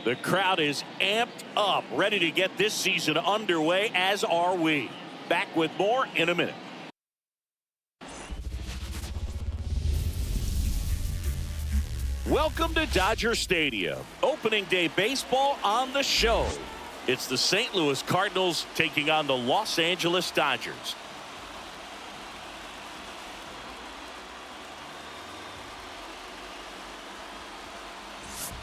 The crowd is amped up, ready to get this season underway, as are we. Back with more in a minute. Welcome to Dodger Stadium. Opening day baseball on the show. It's the St. Louis Cardinals taking on the Los Angeles Dodgers.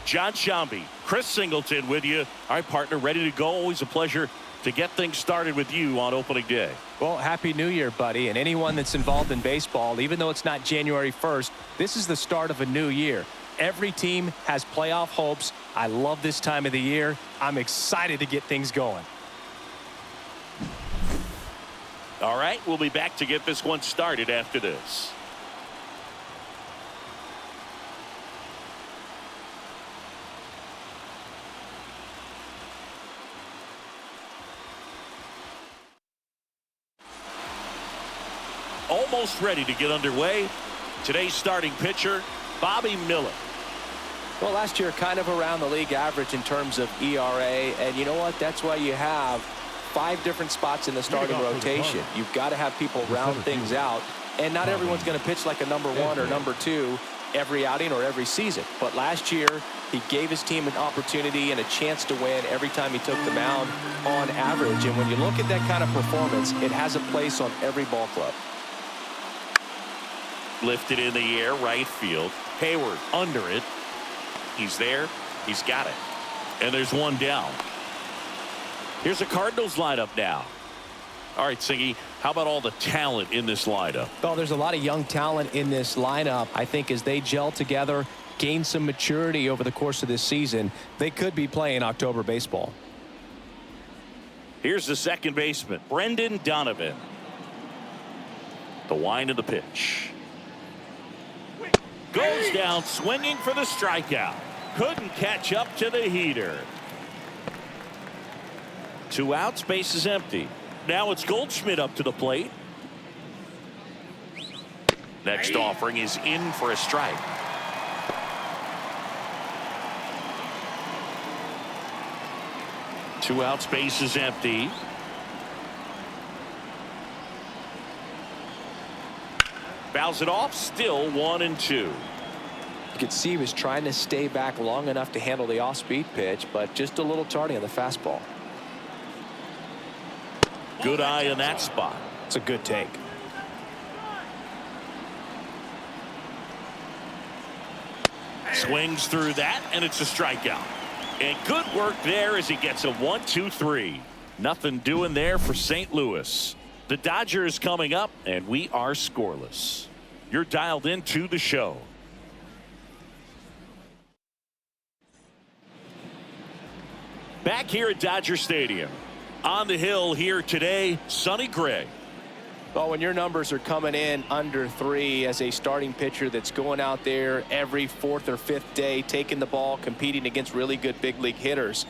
John Shambi, Chris Singleton with you. All right, partner, ready to go. Always a pleasure to get things started with you on opening day. Well, Happy New Year, buddy. And anyone that's involved in baseball, even though it's not January 1st, this is the start of a new year. Every team has playoff hopes. I love this time of the year. I'm excited to get things going. All right, we'll be back to get this one started after this. Almost ready to get underway. Today's starting pitcher, Bobby Miller. Well, last year kind of around the league average in terms of ERA, and you know what? That's why you have 5 different spots in the starting rotation. You've got to have people round things out, and not everyone's going to pitch like a number 1 or number 2 every outing or every season. But last year, he gave his team an opportunity and a chance to win every time he took the mound on average. And when you look at that kind of performance, it has a place on every ball club. Lifted in the air, right field. Hayward under it. He's there. He's got it. And there's one down. Here's a Cardinals lineup now. All right, Singy, how about all the talent in this lineup? Well, there's a lot of young talent in this lineup. I think as they gel together, gain some maturity over the course of this season, they could be playing October baseball. Here's the second baseman, Brendan Donovan. The wind of the pitch. Goes down swinging for the strikeout. Couldn't catch up to the heater. 2 outs, base is empty. Now it's Goldschmidt up to the plate. Next offering is in for a strike. Two outs, base is empty. Fouls it off, still 1-2. You could see he was trying to stay back long enough to handle the off-speed pitch, but just a little tardy on the fastball. Good eye in that spot. It's a good take. Swings through that, and it's a strikeout. And good work there as he gets a 1-2-3. Nothing doing there for St. Louis. The Dodgers coming up, and we are scoreless. You're dialed into the show. Back here at Dodger Stadium. On the hill here today, Sonny Gray. Well, when your numbers are coming in under 3 as a starting pitcher that's going out there every 4th or 5th day, taking the ball, competing against really good big league hitters,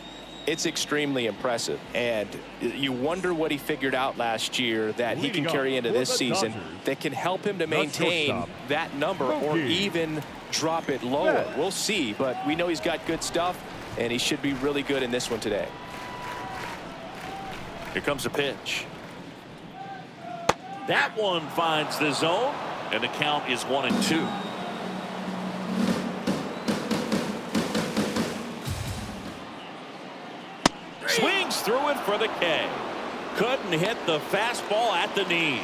it's extremely impressive. And you wonder what he figured out last year that he can carry into this season that can help him to maintain that number or even drop it lower. We'll see, but we know he's got good stuff, and he should be really good in this one today. Here comes a pitch. That one finds the zone, and the count is 1-2. Swings through it for the K. Couldn't hit the fastball at the knees.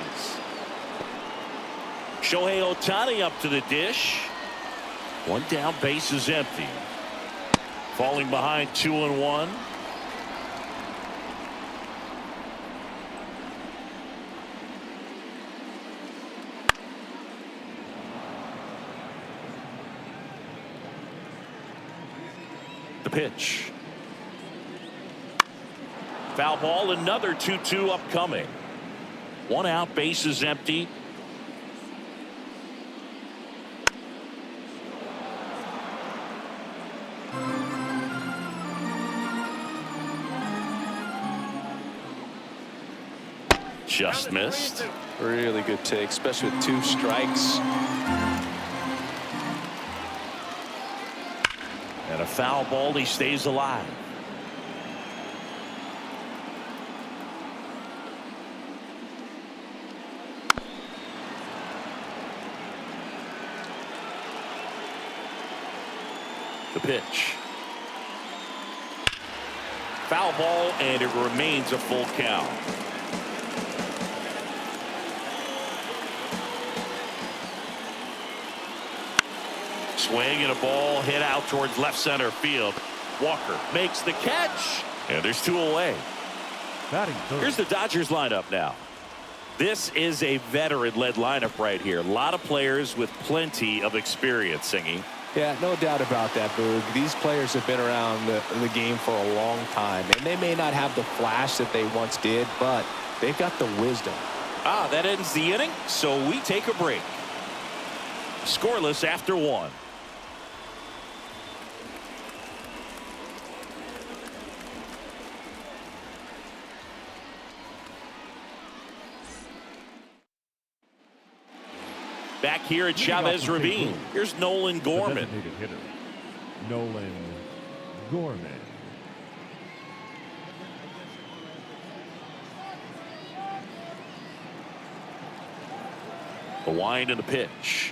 Shohei Ohtani up to the dish. One down, base is empty. Falling behind 2-1. The pitch. Foul ball, another 2-2 upcoming. 1 out, base is empty. Just missed. Really good take, especially with 2 strikes. And a foul ball, he stays alive. The pitch. Foul ball, and it remains a full count. Swing and a ball hit out towards left center field. Walker makes the catch, and there's 2 away. Here's the Dodgers lineup now. This is a veteran-led lineup right here. A lot of players with plenty of experience, Singy. Yeah, no doubt about that, Boog. These players have been around the game for a long time, and they may not have the flash that they once did, but they've got the wisdom. That ends the inning, so we take a break. Scoreless after 1. Back here at Chavez Ravine, here's Nolan Gorman. Nolan Gorman. The wind and the pitch.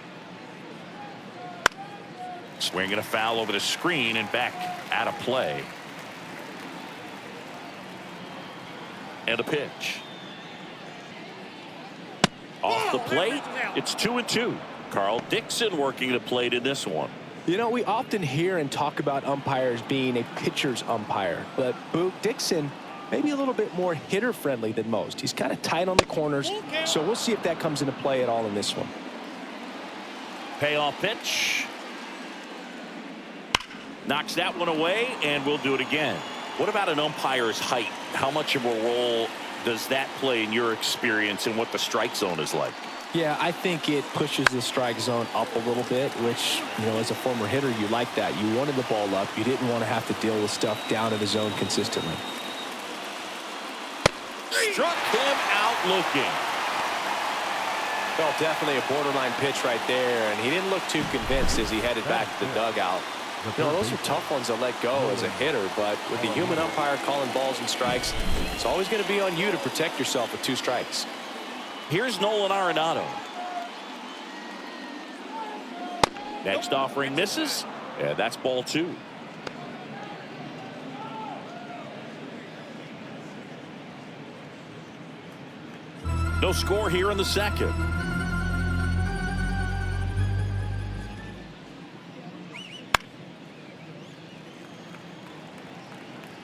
Swinging a foul over the screen and back out of play. And a pitch. Off the plate, it's 2-2. Carl Dixon working the plate in this one. You know, we often hear and talk about umpires being a pitcher's umpire, but Boog, Dixon maybe a little bit more hitter friendly than most. He's kind of tight on the corners, so we'll see if that comes into play at all in this one. Payoff pitch. Knocks that one away, and we'll do it again. What about an umpire's height? How much of a role does that play in your experience and what the strike zone is like? Yeah, I think it pushes the strike zone up a little bit, which, you know, as a former hitter, you like that. You wanted the ball up. You didn't want to have to deal with stuff down in the zone consistently. Struck him out looking. Well, definitely a borderline pitch right there, and he didn't look too convinced as he headed back to the dugout. You know, those are tough ones to let go as a hitter, but with the human umpire calling balls and strikes, it's always going to be on you to protect yourself with 2 strikes. Here's Nolan Arenado. Next offering misses, and that's ball 2. No score here in the second.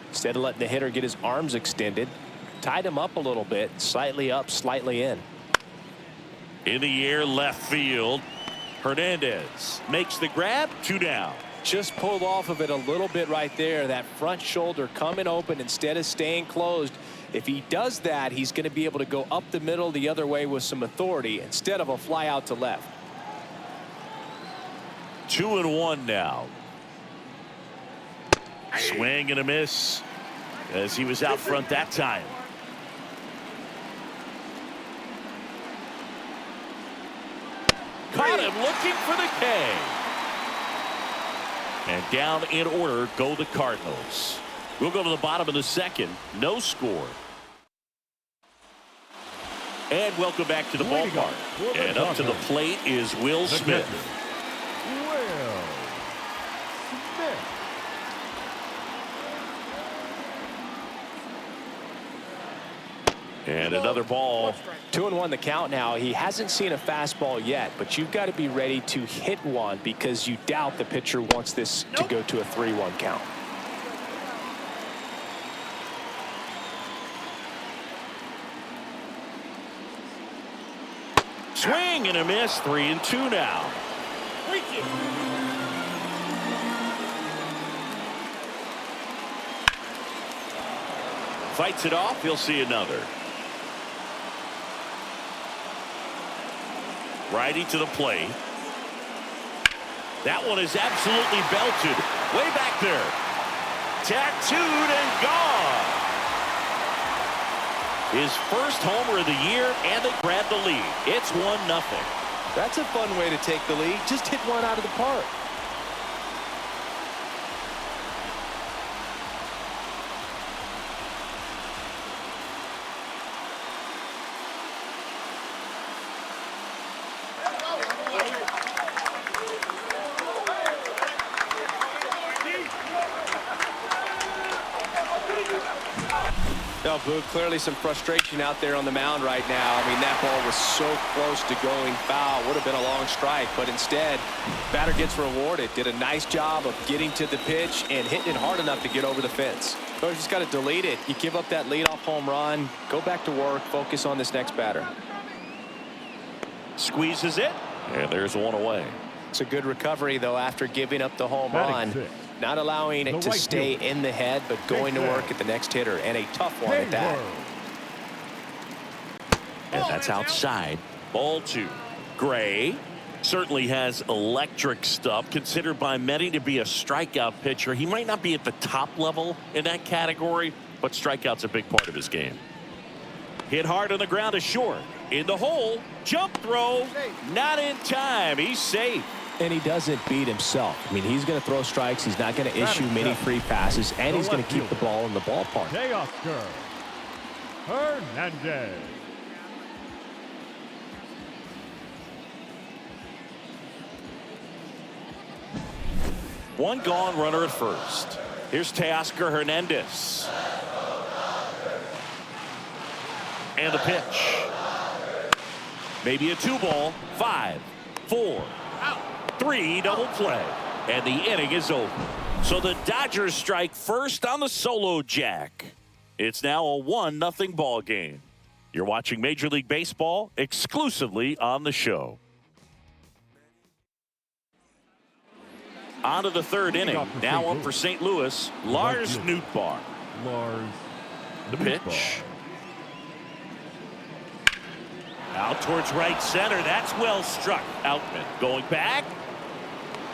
Instead of letting the hitter get his arms extended, tied him up a little bit, slightly up, slightly in. In the air, left field. Hernandez makes the grab, 2 down. Just pulled off of it a little bit right there. That front shoulder coming open instead of staying closed. If he does that, he's going to be able to go up the middle the other way with some authority instead of a fly out to left. 2-1 now. Swing and a miss as he was out front that time. Caught him looking for the K. And down in order go the Cardinals. We'll go to the bottom of the second. No score. And welcome back to the ballpark. And up to the plate is Will Smith. And another ball. 2-1 the count now. He hasn't seen a fastball yet, but you've got to be ready to hit one because you doubt the pitcher wants this to go to a 3-1 count. Swing and a miss. 3-2 now. Fights it off. He'll see another. Righty to the plate. That one is absolutely belted. Way back there. Tattooed and gone. His first homer of the year, and they grab the lead. It's 1-0. That's a fun way to take the lead. Just hit one out of the park. No, Boo, clearly some frustration out there on the mound right now. I mean, that ball was so close to going foul. Would have been a long strike, but instead, batter gets rewarded. Did a nice job of getting to the pitch and hitting it hard enough to get over the fence. So you just got to delete it. You give up that leadoff home run, go back to work, focus on this next batter. Squeezes it, and there's one away. It's a good recovery, though, after giving up the home run. Not allowing it to stay in the head, but going to work at the next hitter, and a tough one at that. And that's outside. Ball 2. Gray certainly has electric stuff, considered by many to be a strikeout pitcher. He might not be at the top level in that category, but strikeout's a big part of his game. Hit hard on the ground is short. In the hole, jump throw, not in time. He's safe. And he doesn't beat himself. I mean, he's going to throw strikes. He's not going to issue many free passes, and he's going to keep the ball in the ballpark. Oscar Hernandez. One gone, runner at first. Here's Teoscar Hernandez. And the pitch. Maybe a 2-ball. 5, 4, 3, double play. And the inning is over. So the Dodgers strike first on the solo jack. It's now a 1-0 ball game. You're watching Major League Baseball exclusively on the show. On to the third inning. Now up for St. Louis, Lars Nootbaar. The pitch. Out towards right center. That's well struck. Outman going back.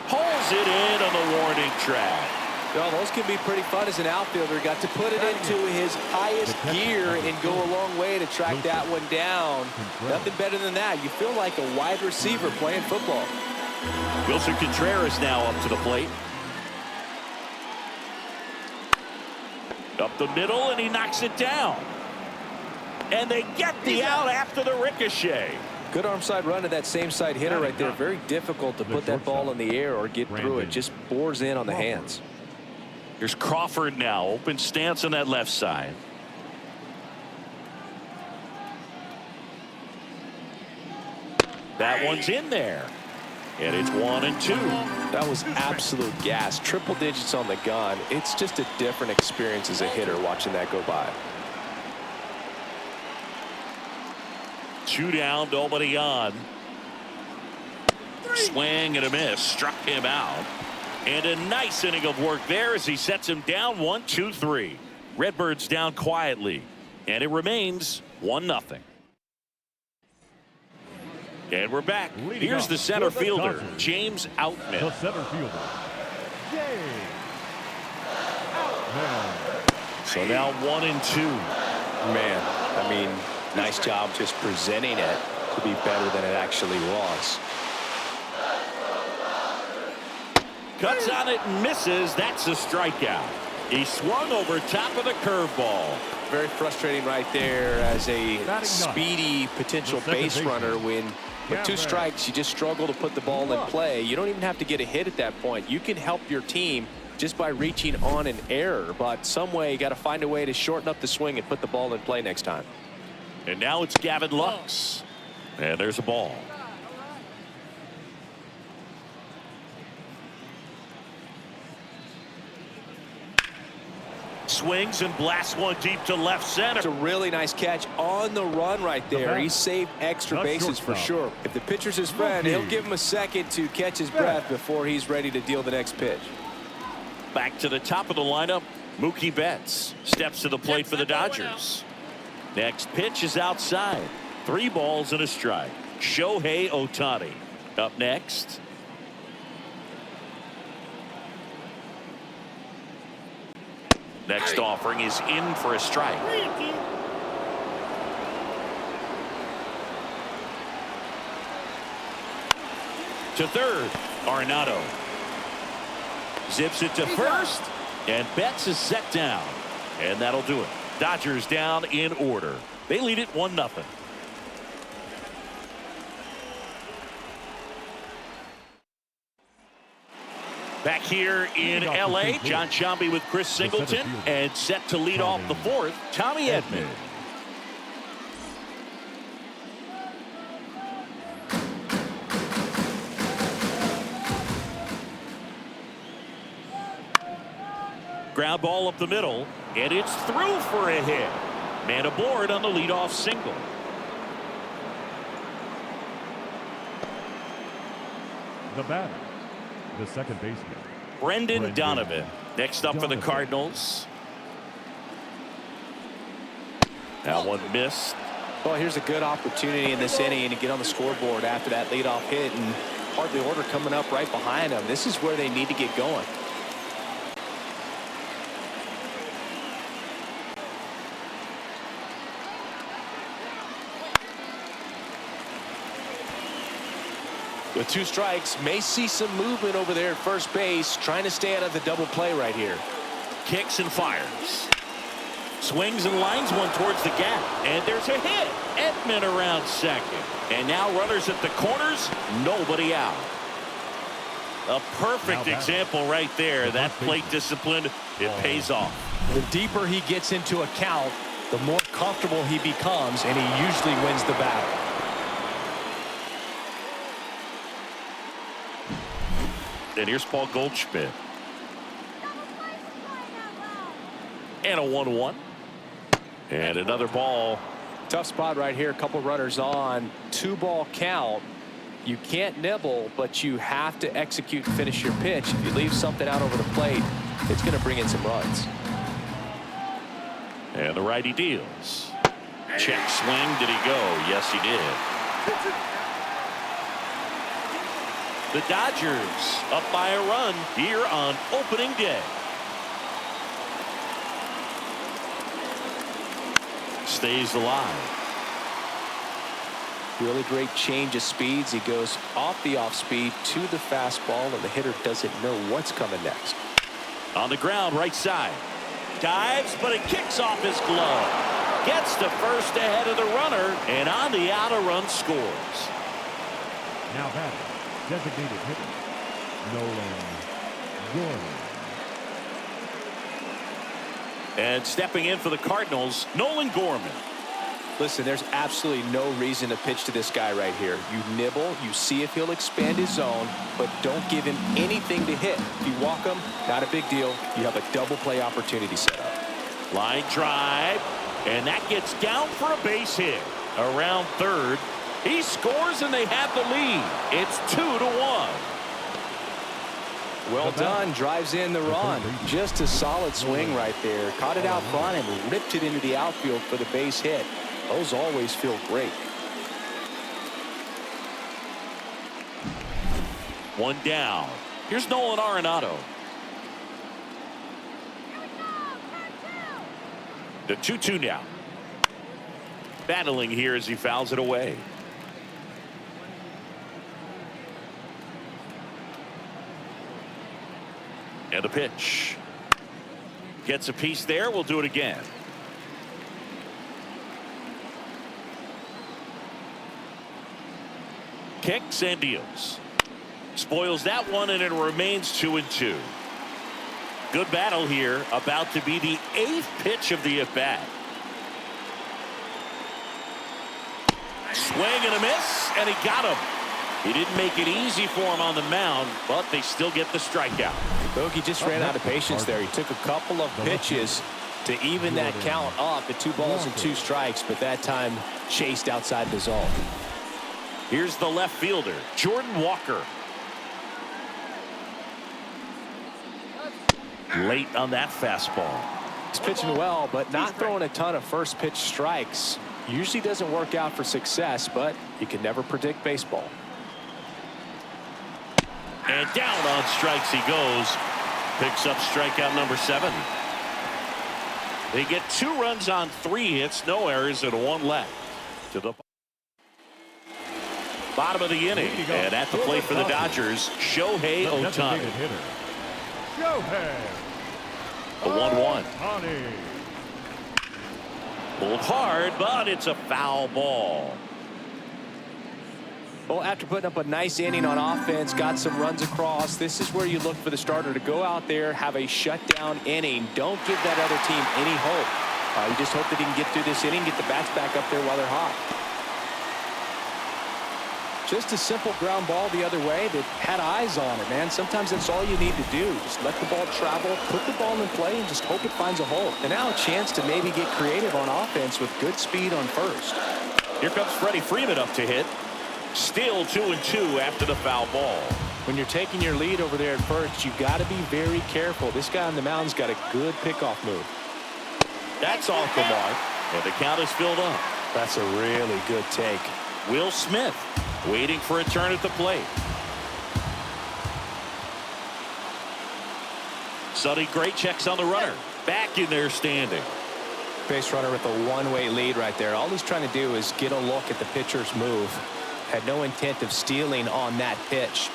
Pulls it in on the warning track. Well, those can be pretty fun as an outfielder. Got to put it into his highest gear and go a long way to track that one down. Nothing better than that. You feel like a wide receiver playing football. Wilson Contreras now up to the plate. Up the middle, and he knocks it down. And they get the out after the ricochet. Good arm side run to that same side hitter right there. Very difficult to put that ball in the air or get through it. Just bores in on the hands. Here's Crawford now. Open stance on that left side. That one's in there. And it's 1-2. That was absolute gas. Triple digits on the gun. It's just a different experience as a hitter watching that go by. 2 down, nobody on. Swing and a miss. Struck him out. And a nice inning of work there as he sets him down 1, 2, 3. Redbirds down quietly. And it remains 1-0. And we're back. Here's the center fielder, James Outman. The center fielder, James Outman. So now 1-2. Man, I mean, nice job just presenting it to be better than it actually was. Cuts on it and misses. That's a strikeout. He swung over top of the curveball. Very frustrating right there as a speedy potential base runner when with 2 strikes you just struggle to put the ball in play. You don't even have to get a hit at that point. You can help your team just by reaching on an error, but some way you got to find a way to shorten up the swing and put the ball in play next time. And now it's Gavin Lux. And there's a ball. Swings and blasts one deep to left center. It's a really nice catch on the run right there. He saved extra bases for sure. If the pitcher's his friend, he'll give him a second to catch his breath before he's ready to deal the next pitch. Back to the top of the lineup, Mookie Betts steps to the plate for the Dodgers. Next pitch is outside. 3 balls and a strike. Shohei Ohtani up next. Next offering is in for a strike. To third, Arenado. Zips it to first, and Betts is set down. And that'll do it. Dodgers down in order. They lead it 1-0. Back here in L.A., John Sciambi with Chris Singleton, and set to lead off the fourth, Tommy Edman. Ground ball up the middle, and it's through for a hit. Man aboard on the leadoff single. The batter, the second baseman, Brendan Donovan. Next up for the Cardinals. That one missed. Well, here's a good opportunity in this inning to get on the scoreboard after that leadoff hit, and hardly order coming up right behind them. This is where they need to get going. With 2 strikes, may see some movement over there at first base, trying to stay out of the double play right here. Kicks and fires. Swings and lines one towards the gap, and there's a hit. Edman around second, and now runners at the corners, nobody out. A perfect example right there. That plate discipline, it pays off. The deeper he gets into a count, the more comfortable he becomes, and he usually wins the battle. And here's Paul Goldschmidt. And a 1-1. And another ball. Tough spot right here. A couple runners on. 2-ball count. You can't nibble, but you have to execute and finish your pitch. If you leave something out over the plate, it's going to bring in some runs. And the righty deals. Check swing. Did he go? Yes, he did. The Dodgers up by a run here on opening day. Stays alive. Really great change of speeds. He goes off the off speed to the fastball, and the hitter doesn't know what's coming next. On the ground, right side. Dives, but it kicks off his glove. Gets to first ahead of the runner, and on the out, a run scores. now batting, designated hitter, Nolan Gorman. And stepping in for the Cardinals, Nolan Gorman. Listen, there's absolutely no reason to pitch to this guy right here. You nibble, you see if he'll expand his zone, but don't give him anything to hit. If you walk him, not a big deal. You have a double play opportunity set up. Line drive, and that gets down for a base hit. Around third, he scores and they have the lead. It's 2-1. Well done, drives in the run. Just a solid swing right there. Caught it out front and ripped it into the outfield for the base hit. Those always feel great. One down. Here's Nolan Arenado. The 2-2 now. Battling here as he fouls it away. And a pitch. Gets a piece there. We'll do it again. Kicks and deals. Spoils that one, and it remains 2-2. Good battle here. About to be the 8th pitch of the at-bat. Swing and a miss, and he got him. He didn't make it easy for him on the mound, but they still get the strikeout. Bogey just ran out of patience there. He took a couple of pitches to even that count up at 2 balls and 2 strikes, but that time chased outside the zone. Here's the left fielder, Jordan Walker. Late on that fastball. He's pitching well, but not throwing a ton of first pitch strikes. Usually doesn't work out for success, but you can never predict baseball. And down on strikes he goes. Picks up strikeout number 7. They get 2 runs on 3 hits, no errors, and 1 left. To the bottom of the inning, and at the plate for the Dodgers, Shohei Ohtani. The 1-1. Pulled hard, but it's a foul ball. Well, after putting up a nice inning on offense, got some runs across, this is where you look for the starter to go out there, have a shutdown inning. Don't give that other team any hope. You just hope that he can get through this inning, get the bats back up there while they're hot. Just a simple ground ball the other way that had eyes on it, man. Sometimes that's all you need to do. Just let the ball travel, put the ball in play, and just hope it finds a hole. And now a chance to maybe get creative on offense with good speed on first. Here comes Freddie Freeman up to hit. Still 2-2 after the foul ball. When you're taking your lead over there at first, you've got to be very careful. This guy on the mound's got a good pickoff move. That's off the mark, and the count is filled up. That's a really good take. Will Smith waiting for a turn at the plate. Sonny Gray checks on the runner. Back in there standing. Base runner with a one-way lead right there. All he's trying to do is get a look at the pitcher's move. Had no intent of stealing on that pitch.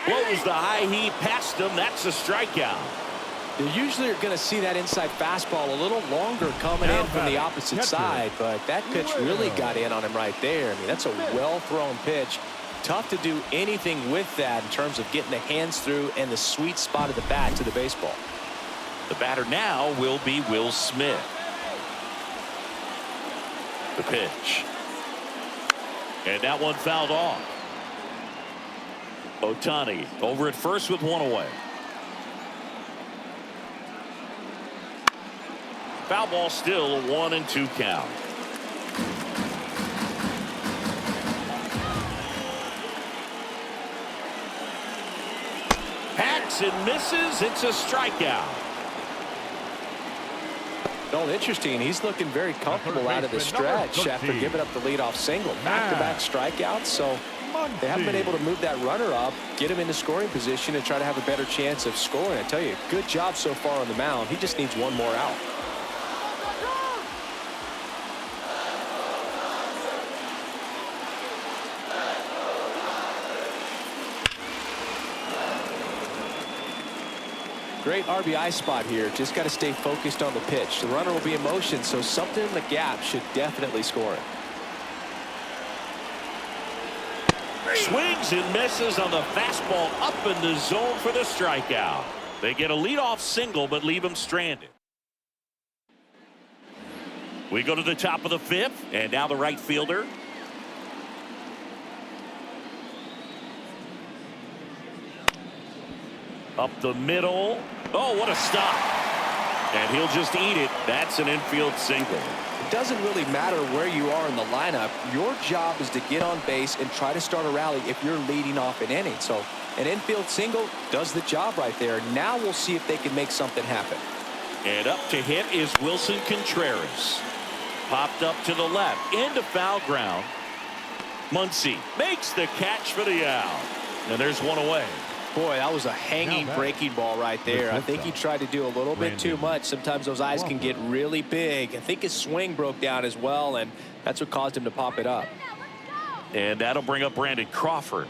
Blows the high heat past him. That's a strikeout. You usually are going to see that inside fastball a little longer coming in from the opposite side, but that pitch really got in on him right there. I mean, that's a well-thrown pitch. Tough to do anything with that in terms of getting the hands through and the sweet spot of the bat to the baseball. The batter now will be Will Smith. The pitch. And that one fouled off. Ohtani over at first with one away. Foul ball, still a 1-2 count. Hacks and misses. It's a strikeout. Well, interesting. He's looking very comfortable out of the stretch after giving up the leadoff single. Back-to-back strikeouts, so they haven't been able to move that runner up, get him into scoring position, and try to have a better chance of scoring. I tell you, good job so far on the mound. He just needs one more out. Great RBI spot here. Just got to stay focused on the pitch. The runner will be in motion, so something in the gap should definitely score it. Swings and misses on the fastball up in the zone for the strikeout. They get a leadoff single but leave him stranded. We go to the top of the fifth, and now the right fielder. Up the middle. Oh, what a stop. And he'll just eat it. That's an infield single. It doesn't really matter where you are in the lineup. Your job is to get on base and try to start a rally if you're leading off an inning. So an infield single does the job right there. Now we'll see if they can make something happen. And up to hit is Wilson Contreras. Popped up to the left into foul ground. Muncy makes the catch for the out. And there's one away. Boy, that was a hanging breaking ball right there. I think he tried to do a little bit too much. Sometimes those eyes can get really big. I think his swing broke down as well, and that's what caused him to pop it up. And that'll bring up Brandon Crawford.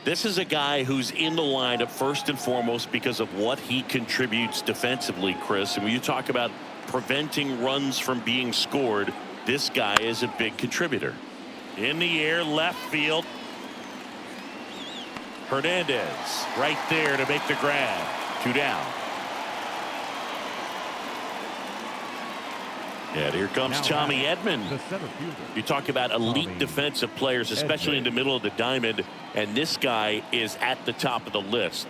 This is a guy who's in the lineup first and foremost because of what he contributes defensively, Chris. And when you talk about preventing runs from being scored, this guy is a big contributor. In the air, left field. Hernandez right there to make the grab. 2 down. And here comes Tommy Edman. You talk about elite defensive players, especially in the middle of the diamond, and this guy is at the top of the list.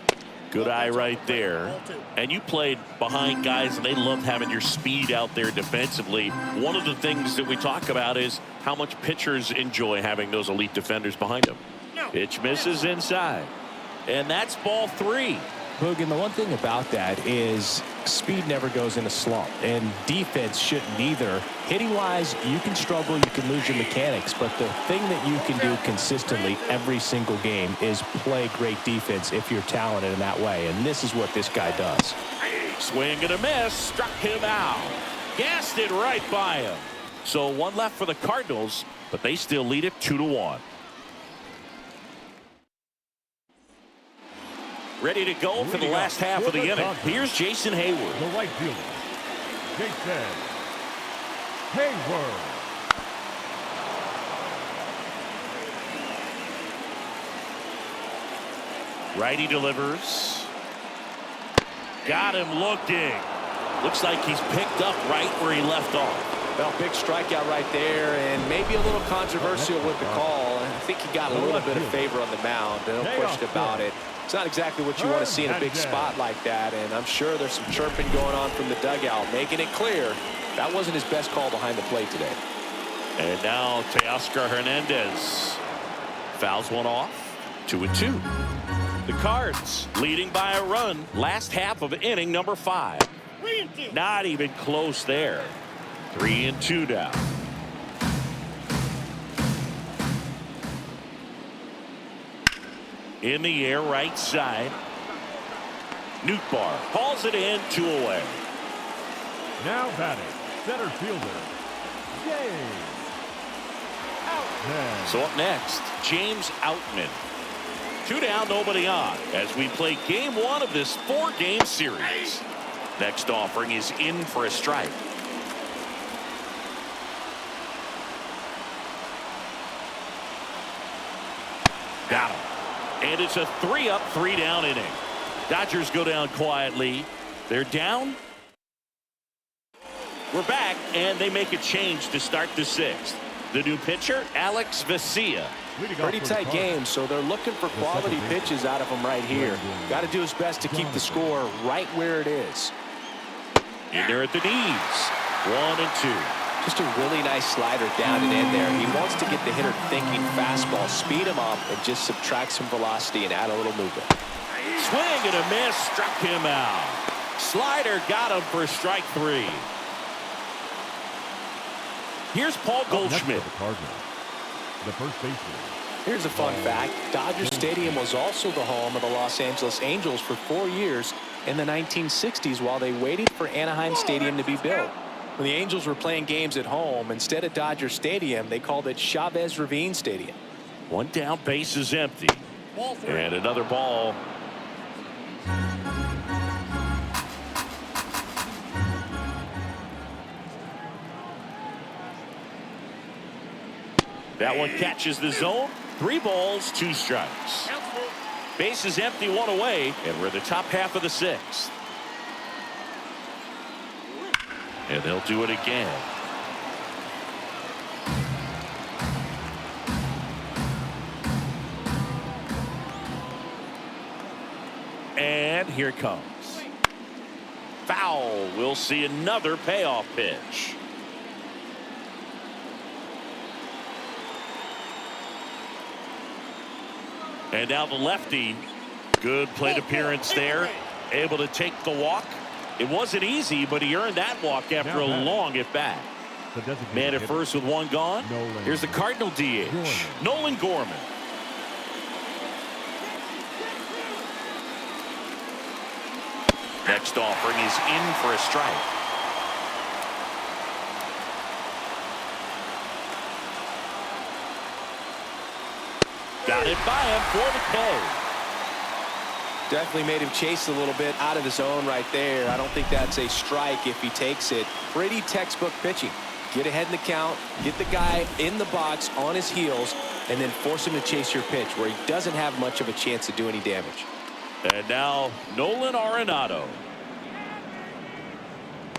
Good eye right there. And you played behind guys, and they love having your speed out there defensively. One of the things that we talk about is how much pitchers enjoy having those elite defenders behind them. Pitch misses inside. And that's ball 3. Boog, and the one thing about that is speed never goes in a slump, and defense shouldn't either. Hitting-wise, you can struggle, you can lose your mechanics, but the thing that you can do consistently every single game is play great defense if you're talented in that way, and this is what this guy does. Swing and a miss, struck him out. Gassed it right by him. So one left for the Cardinals, but they still lead it 2-1. ready to go for the last half of the inning. Here's Jason Hayward. The right fielder, Jason Hayward. Righty delivers. Got him looking. Looks like he's picked up right where he left off. Well, big strikeout right there, and maybe a little controversial with the call. I think he got a little bit of favor on the mound. No question about it. It's not exactly what you want to see in a big spot like that, and I'm sure there's some chirping going on from the dugout, making it clear that wasn't his best call behind the plate today. And now Teoscar Hernandez fouls one off. 2-2. The Cards leading by a run. Last half of inning number 5. Not even close there. 3-2 down. In the air, right side. Nootbaar hauls it in, 2 away. Now batting, center fielder, James Outman. So up next, James Outman. 2 down, nobody on, as we play game 1 of this 4-game series. Next offering is in for a strike. Got him. And it's a 3-up, 3-down inning. Dodgers go down quietly. They're down. We're back, and they make a change to start the 6th. The new pitcher, Alex Vesia. Pretty tight game, so they're looking for quality pitches out of him right here. Got to do his best to keep the score right where it is. In there at the knees. 1-2. Just a really nice slider down and in there. He wants to get the hitter thinking fastball, speed him up, and just subtract some velocity and add a little movement. Swing and a miss, struck him out. Slider got him for strike 3. Here's Paul Goldschmidt. The first baseman. Here's a fun fact. Dodger Stadium was also the home of the Los Angeles Angels for 4 years in the 1960s while they waited for Anaheim Stadium to be built. When the Angels were playing games at home, instead of Dodger Stadium, they called it Chavez Ravine Stadium. 1 down, base is empty. And another ball. That one catches the zone. 3 balls, 2 strikes. Base is empty, 1 away, and we're in the top half of the 6th. And they'll do it again. And here it comes. Foul. We'll see another payoff pitch. And now the lefty. Good plate appearance there. Able to take the walk. It wasn't easy, but he earned that walk after a long at bat. Man at first with 1 gone. Here's the Cardinal DH, Nolan Gorman. Next offering is in for a strike. Got it by him for the K. Definitely made him chase a little bit out of his zone right there. I don't think that's a strike if he takes it. Pretty textbook pitching. Get ahead in the count, get the guy in the box on his heels, and then force him to chase your pitch where he doesn't have much of a chance to do any damage. And now Nolan Arenado.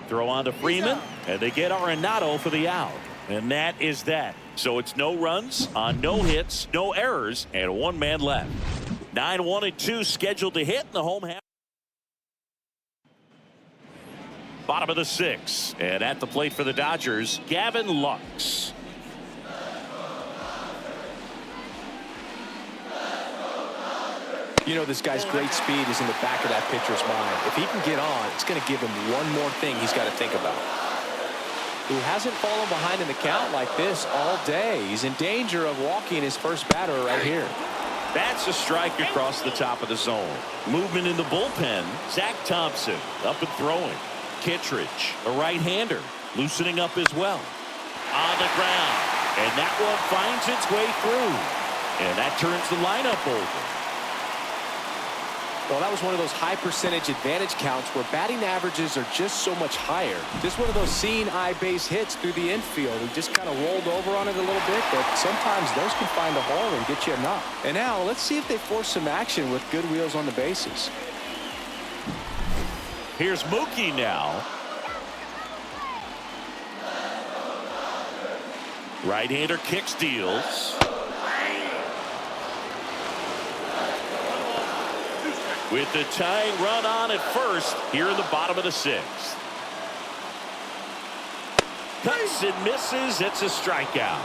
Throw on to Freeman, and they get Arenado for the out. And that is that. So it's no runs on no hits, no errors, and 1 man left. 9-1-2 scheduled to hit in the home half. Bottom of the 6th, and at the plate for the Dodgers, Gavin Lux. You know, this guy's great speed is in the back of that pitcher's mind. If he can get on, it's going to give him one more thing he's got to think about. Who hasn't fallen behind in the count like this all day. He's in danger of walking his first batter right here. That's a strike across the top of the zone. Movement in the bullpen. Zach Thompson up and throwing. Kittredge, a right-hander, loosening up as well. On the ground. And that one finds its way through. And that turns the lineup over. Well, that was one of those high percentage advantage counts where batting averages are just so much higher. Just one of those seeing eye base hits through the infield. He just kind of rolled over on it a little bit, but sometimes those can find a hole and get you a knock. And now let's see if they force some action with good wheels on the bases. Here's Mookie now. Right-hander kicks, deals. With the tying run on at first here in the bottom of the sixth. Cuts and misses. It's a strikeout.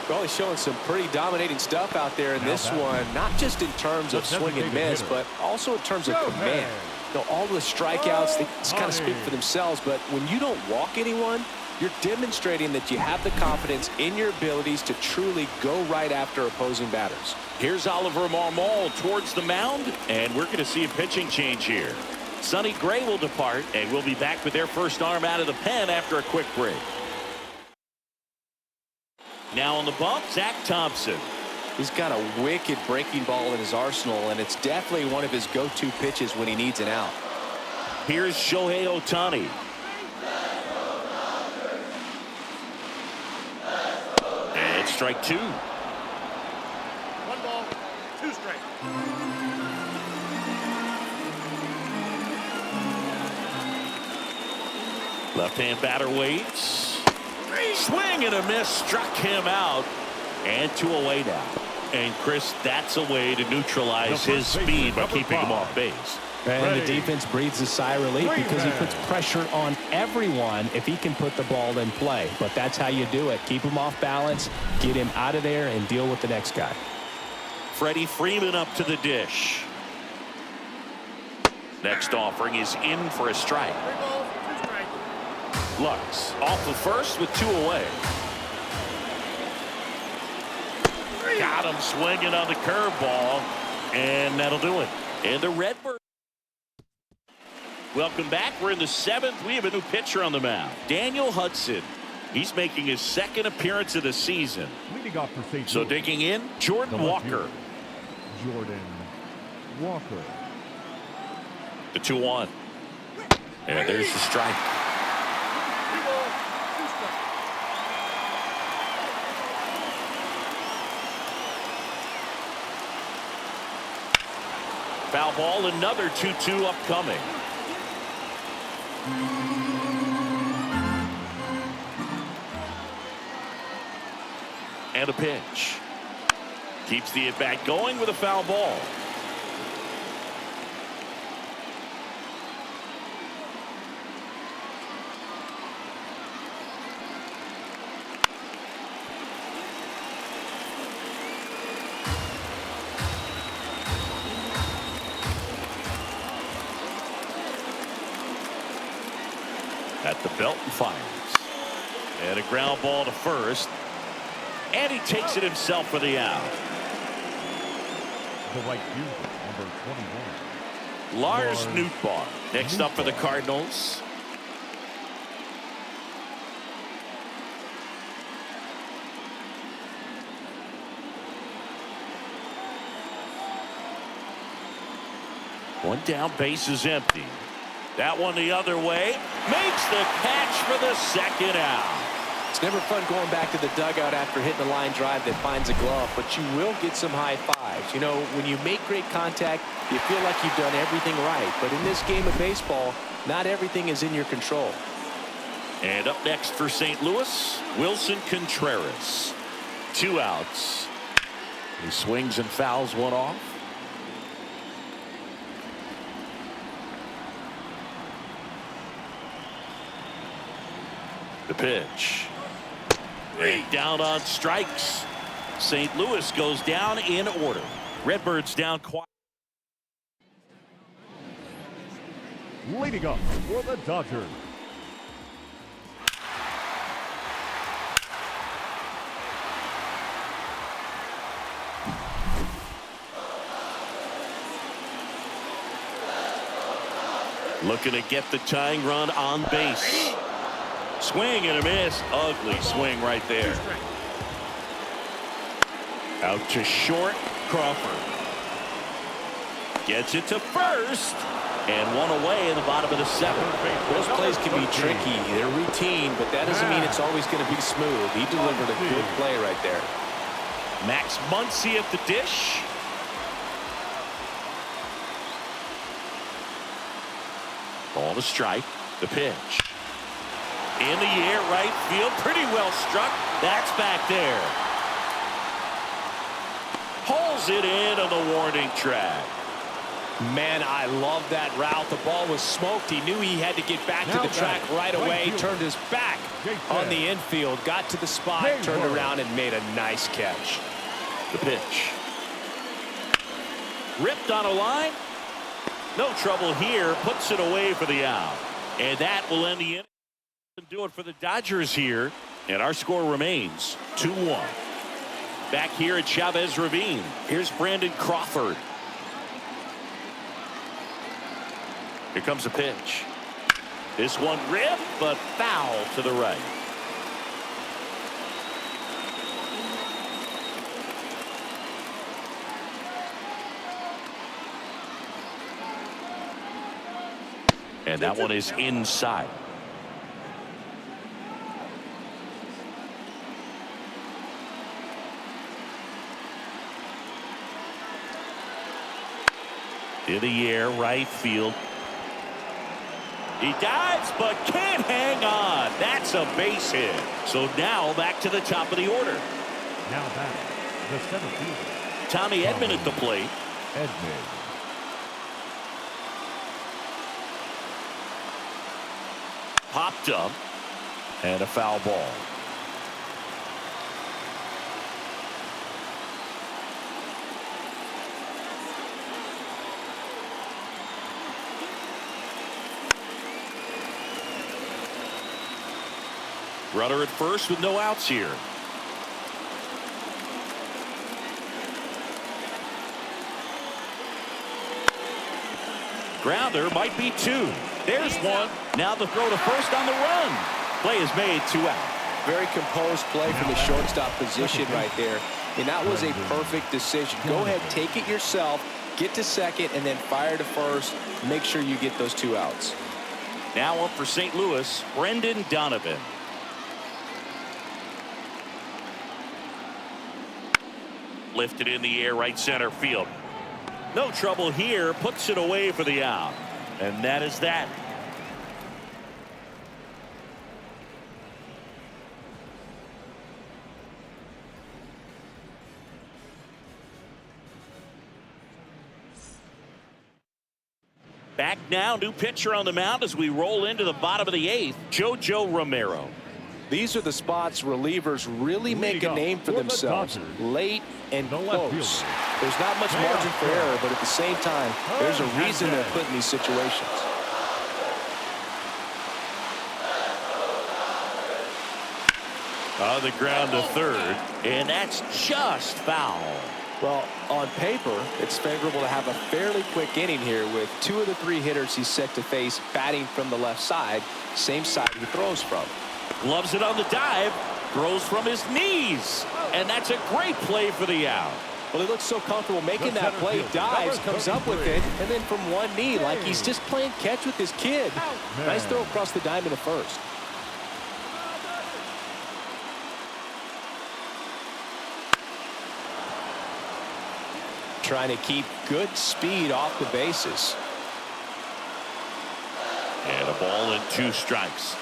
Well, he's showing some pretty dominating stuff out there in this one, not just in terms of swing and miss, but also in terms of command. You know, all the strikeouts, they just kind of speak for themselves, but when you don't walk anyone, you're demonstrating that you have the confidence in your abilities to truly go right after opposing batters. Here's Oliver Marmol towards the mound, and we're going to see a pitching change here. Sonny Gray will depart, and we'll be back with their first arm out of the pen after a quick break. Now on the bump, Zach Thompson. He's got a wicked breaking ball in his arsenal, and it's definitely one of his go-to pitches when he needs an out. Here's Shohei Ohtani. And strike two. 1 ball, 2 strikes. Left-hand batter waits. Swing and a miss, struck him out. And 2 away now. And Chris, that's a way to neutralize his speed by keeping him off base. And the defense breathes a sigh of relief because he puts pressure on everyone if he can put the ball in play. But that's how you do it. Keep him off balance, get him out of there, and deal with the next guy. Freddie Freeman up to the dish. Next offering is in for a strike. 3 balls, 2 strikes. Lux off the first with 2 away. Got him swinging on the curveball, and that'll do it. And the Redbirds. Welcome back. We're in the 7th. We have a new pitcher on the mound, Daniel Hudson. He's making his 2nd appearance of the season. Leading off for St. So Louis, digging in, Jordan Walker. Jordan Walker. The 2-1. And there's the strike. 3 balls, 2 strikes. Foul ball, another 2-2 upcoming. And a pitch. Keeps the at-bat going with a foul ball. At the belt and fires. And a ground ball to first. And he takes it himself for the out. The right fielder, number 21. Lars Nootbaar next up for the Cardinals. One down, base is empty. That one the other way. Makes the catch for the 2nd out. It's never fun going back to the dugout after hitting a line drive that finds a glove, but you will get some high fives. You know, when you make great contact, you feel like you've done everything right. But in this game of baseball, not everything is in your control. And up next for St. Louis, Wilson Contreras. 2 outs. He swings and fouls one off. The pitch. And down on strikes. St. Louis goes down in order. Redbirds down quiet. Leading up for the Dodgers. Looking to get the tying run on base. Swing and a miss. Ugly swing right there. Out to short, Crawford. Gets it to first. And one away in the bottom of the seventh. Those plays can be tricky. They're routine, but that doesn't mean it's always going to be smooth. He delivered a good play right there. Max Muncy at the dish. Ball to strike. The pitch. In the air, right field. Pretty well struck. That's back there. Pulls it in on the warning track. Man, I love that route. The ball was smoked. He knew he had to get back to the track right away. Turned his back on the infield. Got to the spot, turned around, and made a nice catch. The pitch. Ripped on a line. No trouble here. Puts it away for the out. And that will end the inning. Do it for the Dodgers here. And our score remains 2-1. Back here at Chavez Ravine. Here's Brandon Crawford. Here comes the pitch. This one ripped, but foul to the right. And that one is inside. In the air, right field. He dives, but can't hang on. That's a base hit. So now back to the top of the order. Now back, the seventh fielder. Tommy Edman at the plate. Edman. Popped up. And a foul ball. Runner at first with no outs here. Grounder might be two. There's one. Now the throw to first on the run. Play is made, 2 out. Very composed play from the shortstop position right there. And that was a perfect decision. Go ahead, take it yourself, get to second, and then fire to first. Make sure you get those 2 outs. Now up for St. Louis, Brendan Donovan. Lifted in the air, right center field. No trouble here. Puts it away for the out. And that is that. Back now, new pitcher on the mound as we roll into the bottom of the 8th, JoJo Romero. These are the spots relievers really make a name for themselves. Late and close. There's not much margin for error, but at the same time, there's a reason they're put in these situations. On the ground to third, and that's just foul. Well, on paper, it's favorable to have a fairly quick inning here with 2 of the 3 hitters he's set to face batting from the left side, same side he throws from. Gloves it on the dive, throws from his knees, and that's a great play for the out. Well, he looks so comfortable making that play, dives, comes up with it, and then from one knee, like he's just playing catch with his kid. Nice throw across the diamond at first. Trying to keep good speed off the bases. And a ball and 2 strikes.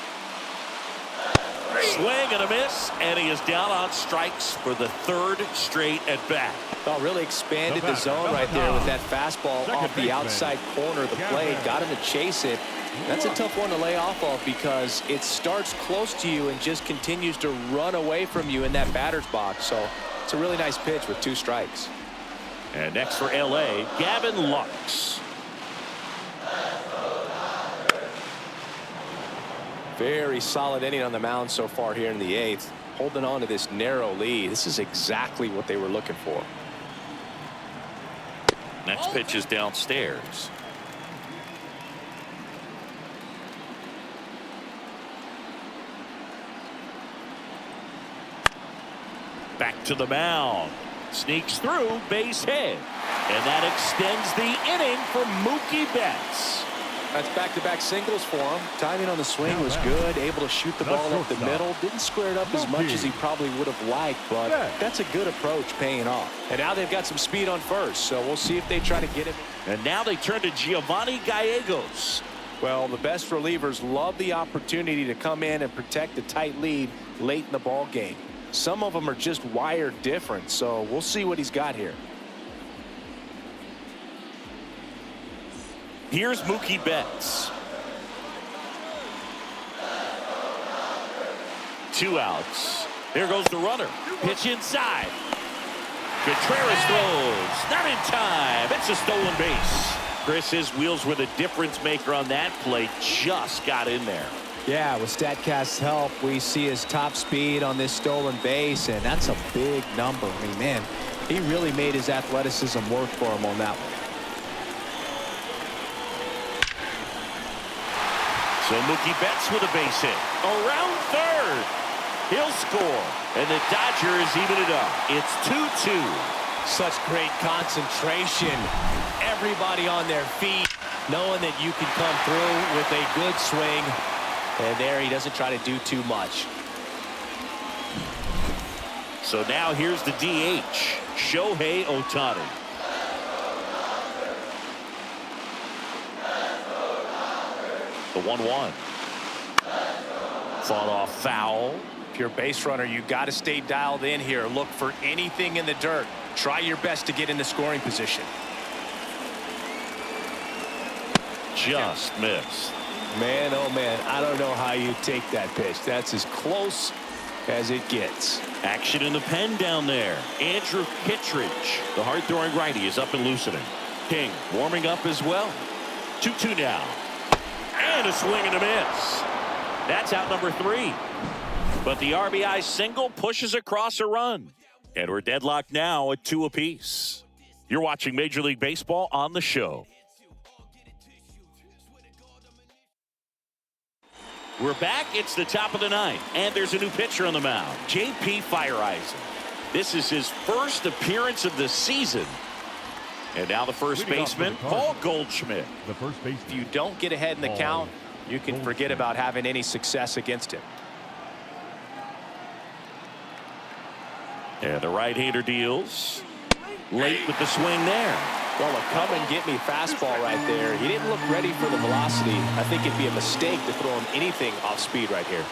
Swing and a miss, and he is down on strikes for the 3rd straight at bat. Well, really expanded the zone right there with that fastball off the outside corner of the plate. Got him to chase it. That's a tough one to lay off of because it starts close to you and just continues to run away from you in that batter's box. So it's a really nice pitch with 2 strikes. And next for L.A., Gavin Lux. Very solid inning on the mound so far here in the 8th. Holding on to this narrow lead. This is exactly what they were looking for. Next pitch is downstairs. Back to the mound. Sneaks through, base hit. And that extends the inning for Mookie Betts. That's back-to-back singles for him. Timing on the swing was good. Able to shoot the ball up the middle. Didn't square it up as much as he probably would have liked, but that's a good approach paying off. And now they've got some speed on first, so we'll see if they try to get him. And now they turn to Giovanni Gallegos. Well, the best relievers love the opportunity to come in and protect a tight lead late in the ball game. Some of them are just wired different, so we'll see what he's got here. Here's Mookie Betts. 2 outs. There goes the runner. Pitch inside. Contreras throws. Not in time. It's a stolen base. Chris, his wheels were the difference maker on that play. Just got in there. Yeah, with StatCast's help, we see his top speed on this stolen base, and that's a big number. I mean, man, he really made his athleticism work for him on that one. So Mookie Betts with a base hit. Around third. He'll score. And the Dodgers even it up. It's 2-2. Such great concentration. Everybody on their feet, knowing that you can come through with a good swing. And there he doesn't try to do too much. So now here's the DH, Shohei Ohtani. The 1-1. Fought off foul. If you're a base runner, you got to stay dialed in here. Look for anything in the dirt. Try your best to get in the scoring position. Just missed. Man, oh man, I don't know how you take that pitch. That's as close as it gets. Action in the pen down there. Andrew Kittredge, the hard-throwing righty, is up and loosening. King warming up as well. 2-2 now. And a swing and a miss. That's out number 3. But the RBI single pushes across a run. And we're deadlocked now at 2 apiece. You're watching Major League Baseball on the show. We're back. It's the top of the 9th. And there's a new pitcher on the mound, J.P. Fireisen. This is his first appearance of the season. And now the first baseman, Paul Goldschmidt. The first baseman. If you don't get ahead in the count, you can forget about having any success against him. And the right-hander deals. Late with the swing there. Well, a come-and-get-me fastball right there. He didn't look ready for the velocity. I think it'd be a mistake to throw him anything off speed right here.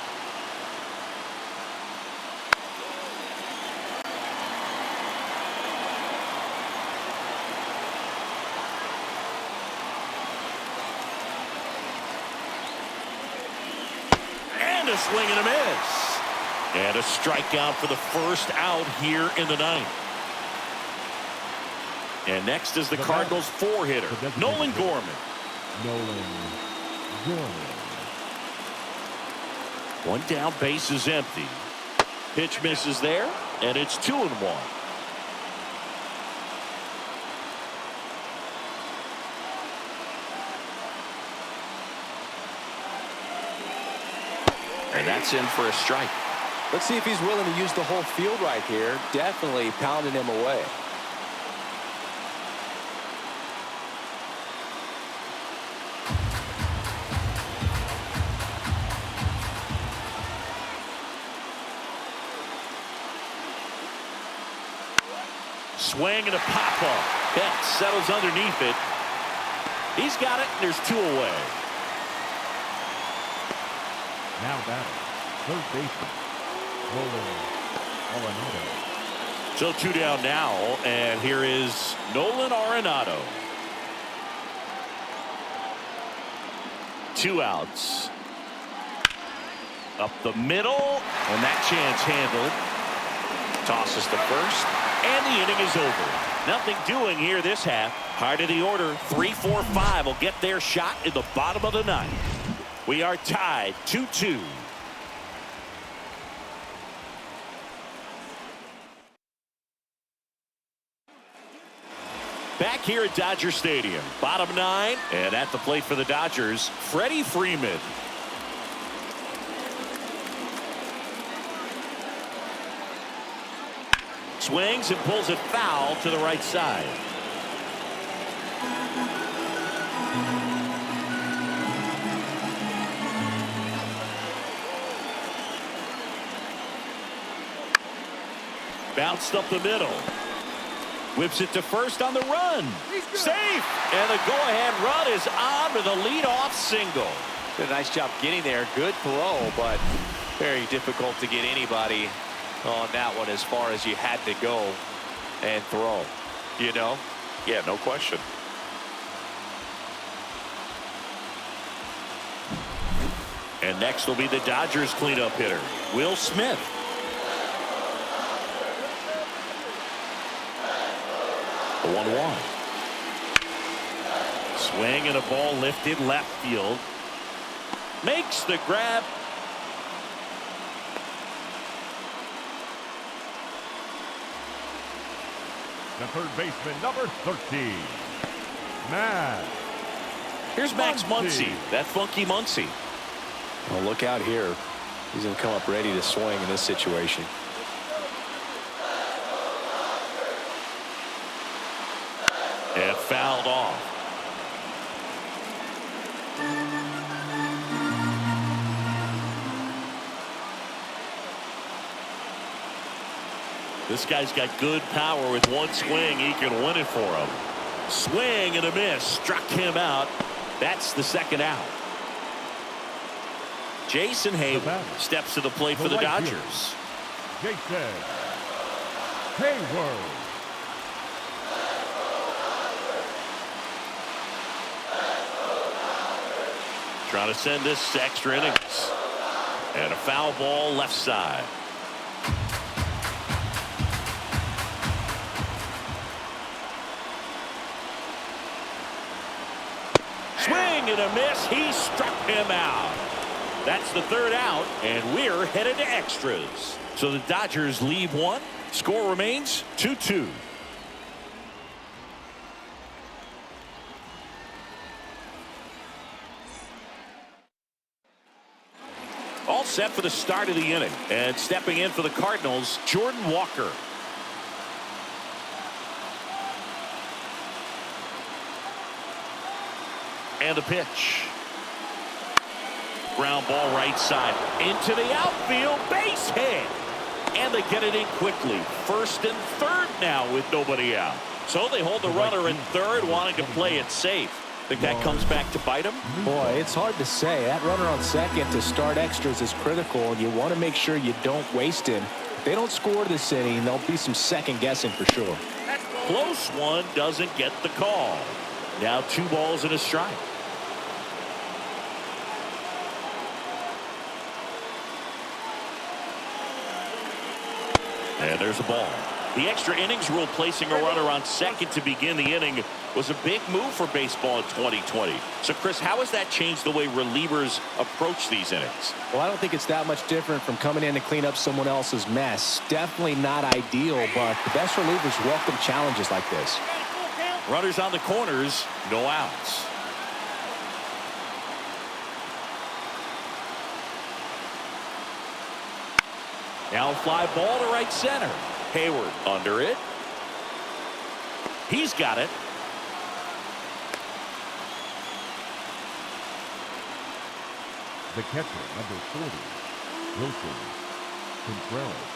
And a swing and a miss. And a strikeout for the first out here in the 9th. And next is the Cardinals' 4-hitter, Nolan Gorman. One down, base is empty. Pitch misses there, and it's 2-1. And that's in for a strike. Let's see if he's willing to use the whole field right here. Definitely pounding him away. Swing and a pop-up. Betts settles underneath it. He's got it, and there's 2 away. Now batting, third baseman, Nolan Arenado. So 2 down now, and here is Nolan Arenado. 2 outs. Up the middle, and that chance handled. Tosses to first, and the inning is over. Nothing doing here this half. Heart of the order, 3, 4, 5 will get their shot in the bottom of the 9th. We are tied 2-2. Back here at Dodger Stadium, bottom 9, and at the plate for the Dodgers, Freddie Freeman. Swings and pulls it foul to the right side. Bounced up the middle. Whips it to first on the run. Safe. And the go-ahead run is on with a leadoff single. Did a nice job getting there. Good throw, but very difficult to get anybody on that one as far as you had to go and throw. You know? Yeah, no question. And next will be the Dodgers cleanup hitter, Will Smith. The 1-1. Swing and a ball lifted left field. Makes the grab. The third baseman, number 13, Max. Here's Max Muncy, that funky Muncy. Well, look out here. He's going to come up ready to swing in this situation. And fouled off. This guy's got good power. With one swing, he can win it for him. Swing and a miss. Struck him out. That's the second out. Jason Hayward steps to the plate for the Dodgers. Jason Hayward. Trying to send this to extra innings. And a foul ball left side. Swing and a miss. He struck him out. That's the third out, and we're headed to extras. So the Dodgers leave one. Score remains 2-2. All set for the start of the inning. And stepping in for the Cardinals, Jordan Walker. And the pitch. Ground ball right side. Into the outfield. Base hit. And they get it in quickly. First and third now with nobody out. So they hold the runner in third, wanting to play it safe. Think that comes back to bite him? Boy, it's hard to say. That runner on second to start extras is critical, and you want to make sure you don't waste him. If they don't score this inning, there'll be some second guessing for sure. Close one, doesn't get the call. Now 2 balls and a strike. And there's a ball. The extra innings rule placing a runner on second to begin the inning was a big move for baseball in 2020. So, Chris, how has that changed the way relievers approach these innings? Well, I don't think it's that much different from coming in to clean up someone else's mess. Definitely not ideal, but the best relievers welcome challenges like this. Runners on the corners, no outs. Now fly ball to right center. Hayward under it. He's got it. The catcher, number 40, Wilson Contreras.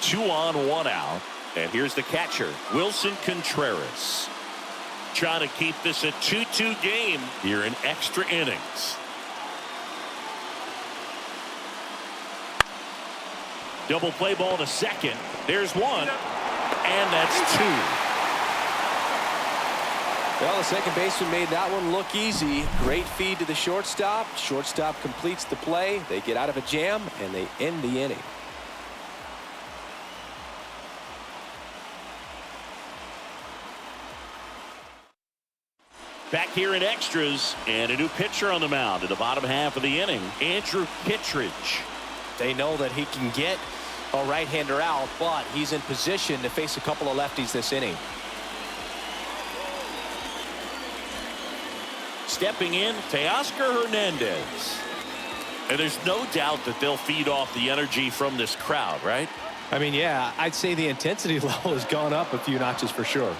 2 on, 1 out. And here's the catcher, Wilson Contreras. Trying to keep this a 2-2 game here in extra innings. Double play ball to second. There's 1. And that's 2. Well, the second baseman made that one look easy. Great feed to the shortstop. Shortstop completes the play. They get out of a jam, and they end the inning. Back here in extras, and a new pitcher on the mound in the bottom half of the inning, Andrew Kittredge. They know that he can get a right-hander out, but he's in position to face a couple of lefties this inning. Stepping in, Teoscar Hernandez. And there's no doubt that they'll feed off the energy from this crowd, right? I mean, yeah, I'd say the intensity level has gone up a few notches for sure.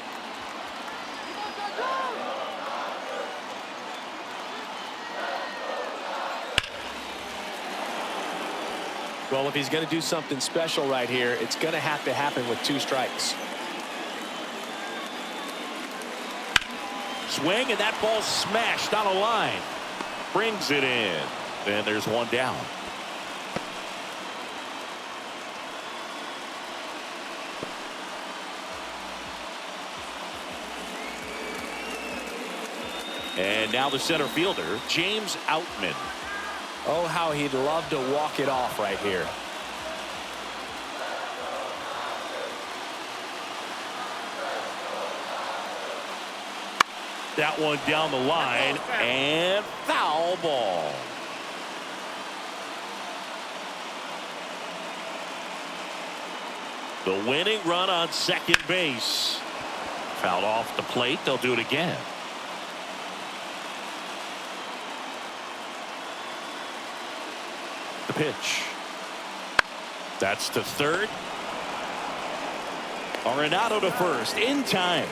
Well, if he's going to do something special right here, it's going to have to happen with 2 strikes. Swing, and that ball smashed on a line. Brings it in. And there's 1 down. And now the center fielder, James Outman. Oh, how he'd love to walk it off right here. That one down the line, and foul ball. The winning run on second base. Fouled off the plate. They'll do it again. The pitch. That's to third. Arenado to first in time.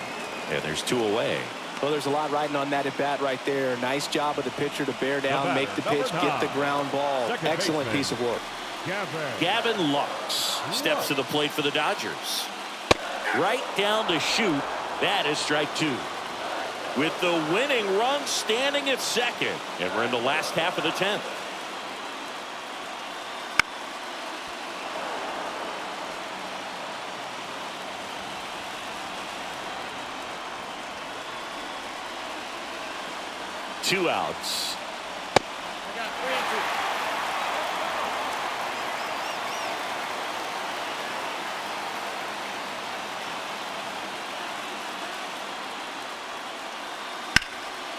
And there's 2 away. Well, there's a lot riding on that at bat right there. Nice job of the pitcher to bear down, make the pitch, get the ground ball. Excellent piece of work. Gavin Lux steps to the plate for the Dodgers. Right down to shoot. That is strike 2. With the winning run standing at second. And we're in the last half of the 10th. Two outs. I got 3 and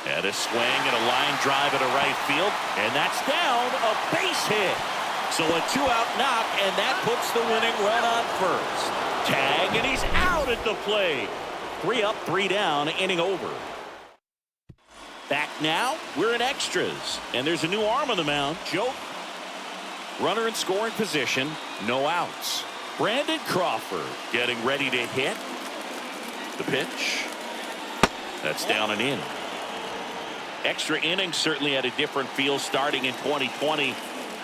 2. And a swing and a line drive into right field. And that's down, a base hit. So a 2-out knock, and that puts the winning run on first. Tag, and he's out at the plate. 3 up, 3 down, inning over. Back now, we're in extras. And there's a new arm on the mound, Joe. Runner in scoring position, no outs. Brandon Crawford getting ready to hit. The pitch. That's down and in. Extra innings certainly had a different feel starting in 2020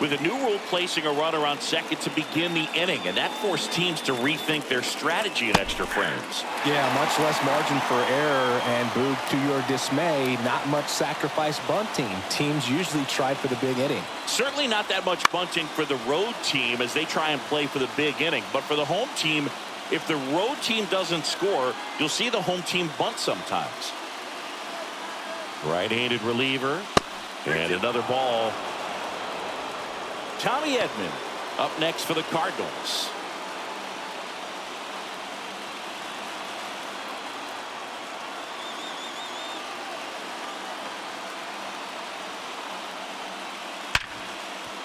with a new rule placing a runner on second to begin the inning, and that forced teams to rethink their strategy in extra frames. Yeah, much less margin for error, and Boog, to your dismay, not much sacrifice bunting. Teams usually try for the big inning. Certainly not that much bunting for the road team as they try and play for the big inning, but for the home team, if the road team doesn't score, you'll see the home team bunt sometimes. Right-handed reliever, and another ball. Tommy Edman up next for the Cardinals.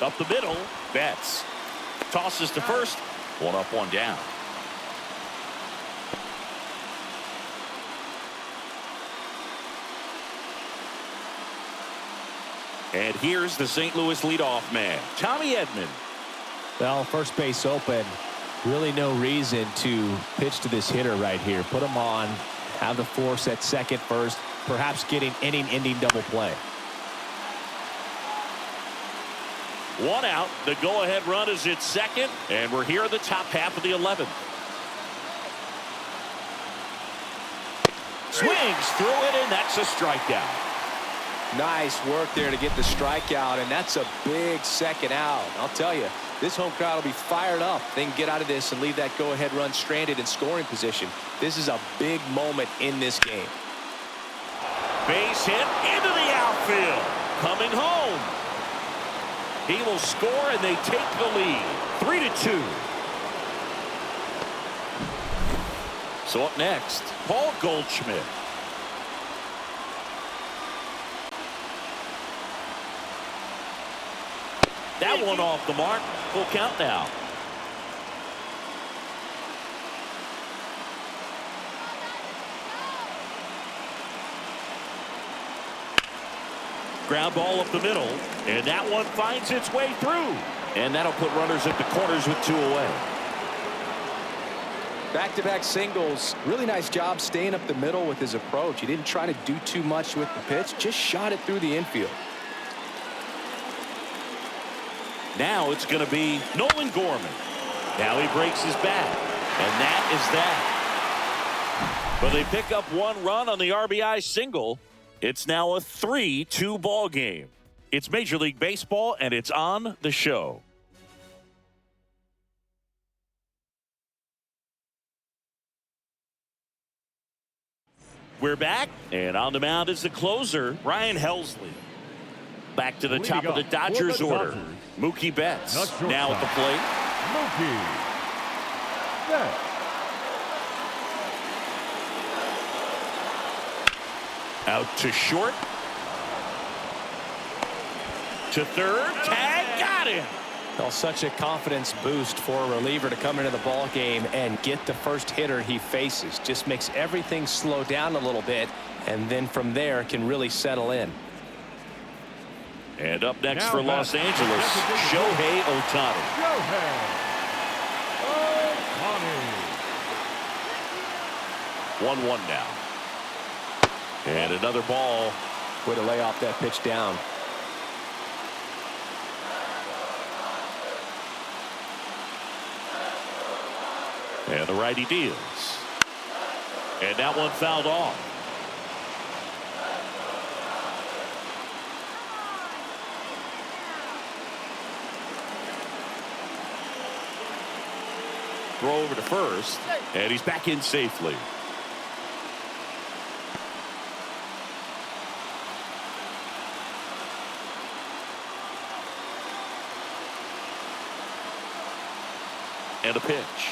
Up the middle, Betts tosses to first. 1 up, 1 down. And here's the St. Louis leadoff man, Tommy Edman. Well, first base open. Really no reason to pitch to this hitter right here. Put him on, have the force at second first, perhaps getting inning-ending double play. 1 out. The go-ahead run is at second, and we're here in the top half of the 11th. Swings through it, and that's a strikeout. Nice work there to get the strikeout, and that's a big second out. I'll tell you, this home crowd will be fired up. They can get out of this and leave that go-ahead run stranded in scoring position. This is a big moment in this game. Base hit into the outfield. Coming home. He will score, and they take the lead. 3-2. So up next, Paul Goldschmidt. That one off the mark. Full count now. Ground ball up the middle, and that one finds its way through. And that'll put runners at the corners with 2 away. Back-to-back singles. Really nice job staying up the middle with his approach. He didn't try to do too much with the pitch, just shot it through the infield. Now it's going to be Nolan Gorman. Now he breaks his bat. And that is that. But they pick up one run on the RBI single. It's now a 3-2 ball game. It's Major League Baseball, and it's on the show. We're back, and on the mound is the closer, Ryan Helsley. Back to the top of the Dodgers order. Mookie Betts now at the plate. Mookie Betts. Out to short. To third. Tag. Got him. Well, such a confidence boost for a reliever to come into the ball game and get the first hitter he faces. Just makes everything slow down a little bit, and then from there can really settle in. And up next for Los Angeles, Shohei Ohtani. Shohei Ohtani. 1-1 now. And another ball. Way to lay off that pitch down. And the righty deals. And that one fouled off. Throw over to first, and he's back in safely. And a pitch.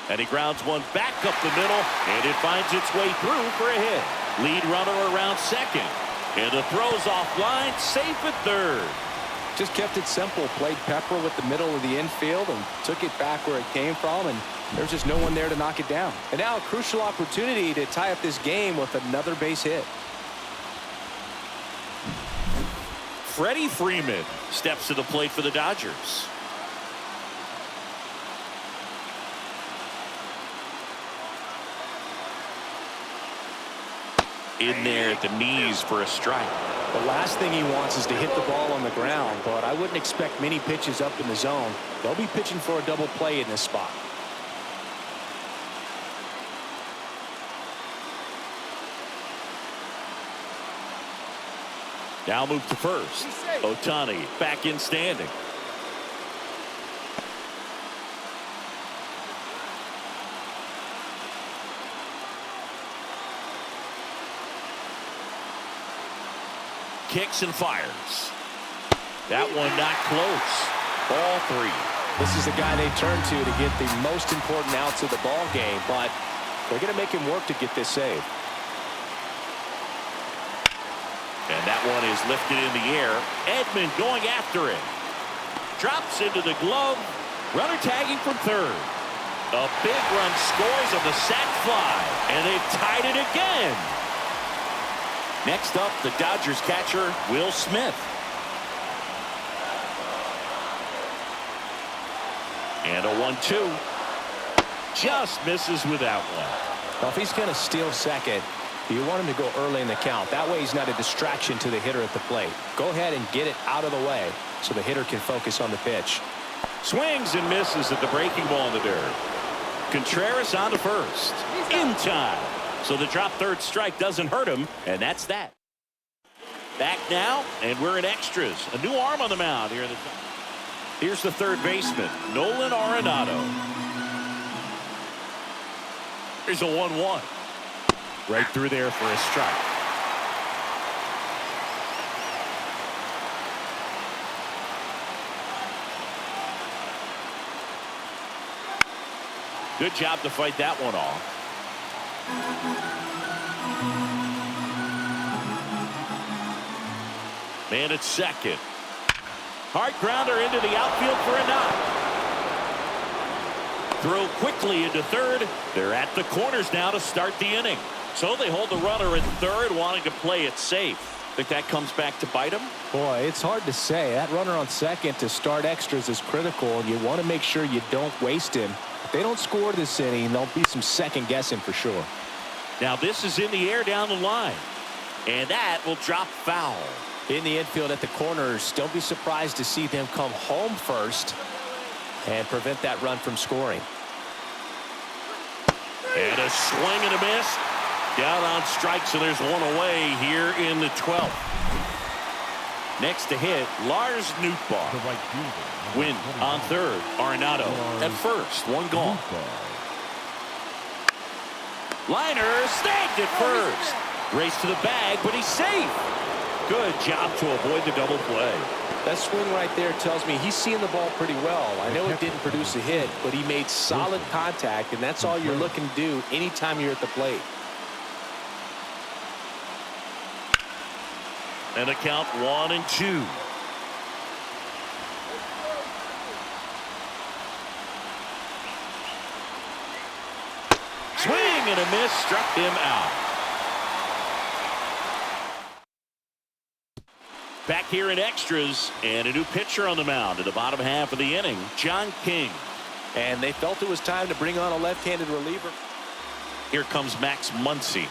And he grounds one back up the middle, and it finds its way through for a hit. Lead runner around second. And the throw's offline, safe at third. Just kept it simple. Played pepper with the middle of the infield and took it back where it came from, and there's just no one there to knock it down. And now a crucial opportunity to tie up this game with another base hit. Freddie Freeman steps to the plate for the Dodgers. In there at the knees for a strike. The last thing he wants is to hit the ball on the ground, but I wouldn't expect many pitches up in the zone. They'll be pitching for a double play in this spot. Now move to first. Ohtani back in standing. Kicks and fires. That one not close. Ball three. This is the guy they turn to get the most important outs of the ball game, but they're going to make him work to get this save. And that one is lifted in the air. Edman going after it. Drops into the glove. Runner tagging from third. A big run scores on the sac fly, and they've tied it again. Next up, the Dodgers catcher, Will Smith. And a 1-2. Just misses with that one. Now, if he's going to steal second, you want him to go early in the count. That way he's not a distraction to the hitter at the plate. Go ahead and get it out of the way so the hitter can focus on the pitch. Swings and misses at the breaking ball in the dirt. Contreras on to first. In time. So the drop third strike doesn't hurt him, and that's that. Back now, and we're in extras. A new arm on the mound here. Here's the third baseman, Nolan Arenado. Here's a 1-1. Right through there for a strike. Good job to fight that one off. Man at second. Hard grounder into the outfield for a knock. Throw quickly into third. They're at the corners now to start the inning. So they hold the runner at third, wanting to play it safe. Think that comes back to bite him? Boy, it's hard to say. That runner on second to start extras is critical, and you want to make sure you don't waste him. If they don't score this inning, there'll be some second guessing for sure. Now this is in the air down the line. And that will drop foul. in the infield at the corners. Don't be surprised to see them come home first and prevent that run from scoring. And a swing and a miss. Down on strikes, and there's one away here in the 12th. Next to hit, Lars Nootbaar. The right fielder. Win on third. Arenado at first. One gone. Liner snagged at first. Race to the bag, but he's safe. Good job to avoid the double play. That swing right there tells me he's seeing the ball pretty well. I know it didn't produce a hit, but he made solid contact, and that's all you're looking to do anytime you're at the plate. And a count 1-2. Swing and a miss, struck him out. Back here in extras, and a new pitcher on the mound in the bottom half of the inning, John King. And they felt it was time to bring on a left-handed reliever. Here comes Max Muncy.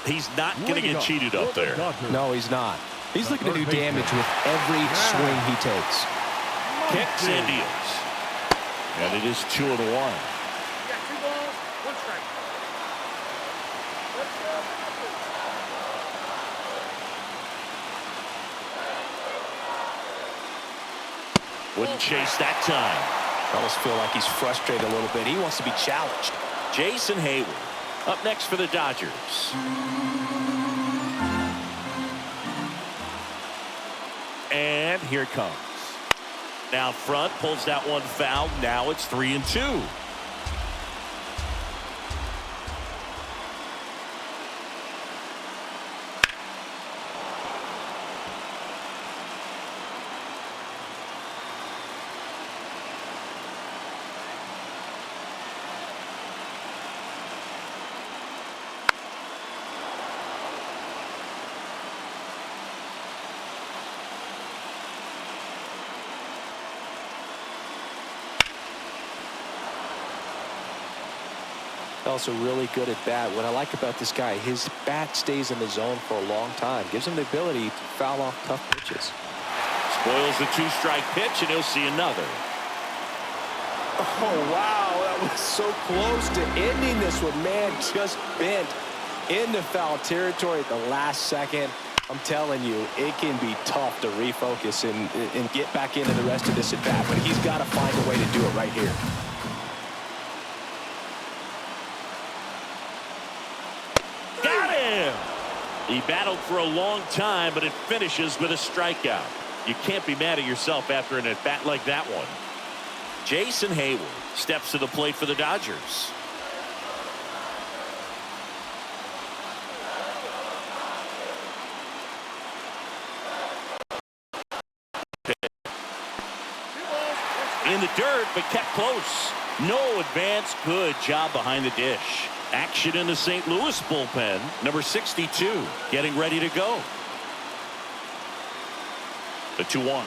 He's not going to get cheated up there. No, he's not. He's looking to do damage with every swing he takes. Kicks and deals. And it is 2-1. You got 2 balls, 1 strike. Wouldn't chase that time. I almost feel like he's frustrated a little bit. He wants to be challenged. Jason Hayward up next for the Dodgers. And here it comes. Now front, pulls that one foul. Now it's 3-2. Also really good at bat. What I like about this guy, his bat stays in the zone for a long time. Gives him the ability to foul off tough pitches. Spoils the 2-strike pitch, and he'll see another. Oh, wow. That was so close to ending this one. Man, just bent into foul territory at the last second. I'm telling you, it can be tough to refocus and get back into the rest of this at bat. But he's got to find a way to do it right here. He battled for a long time, but it finishes with a strikeout. You can't be mad at yourself after an at-bat like that one. Jason Hayward steps to the plate for the Dodgers. In the dirt, but kept close. No advance. Good job behind the dish. Action in the St. Louis bullpen. Number 62 getting ready to go. The 2-1.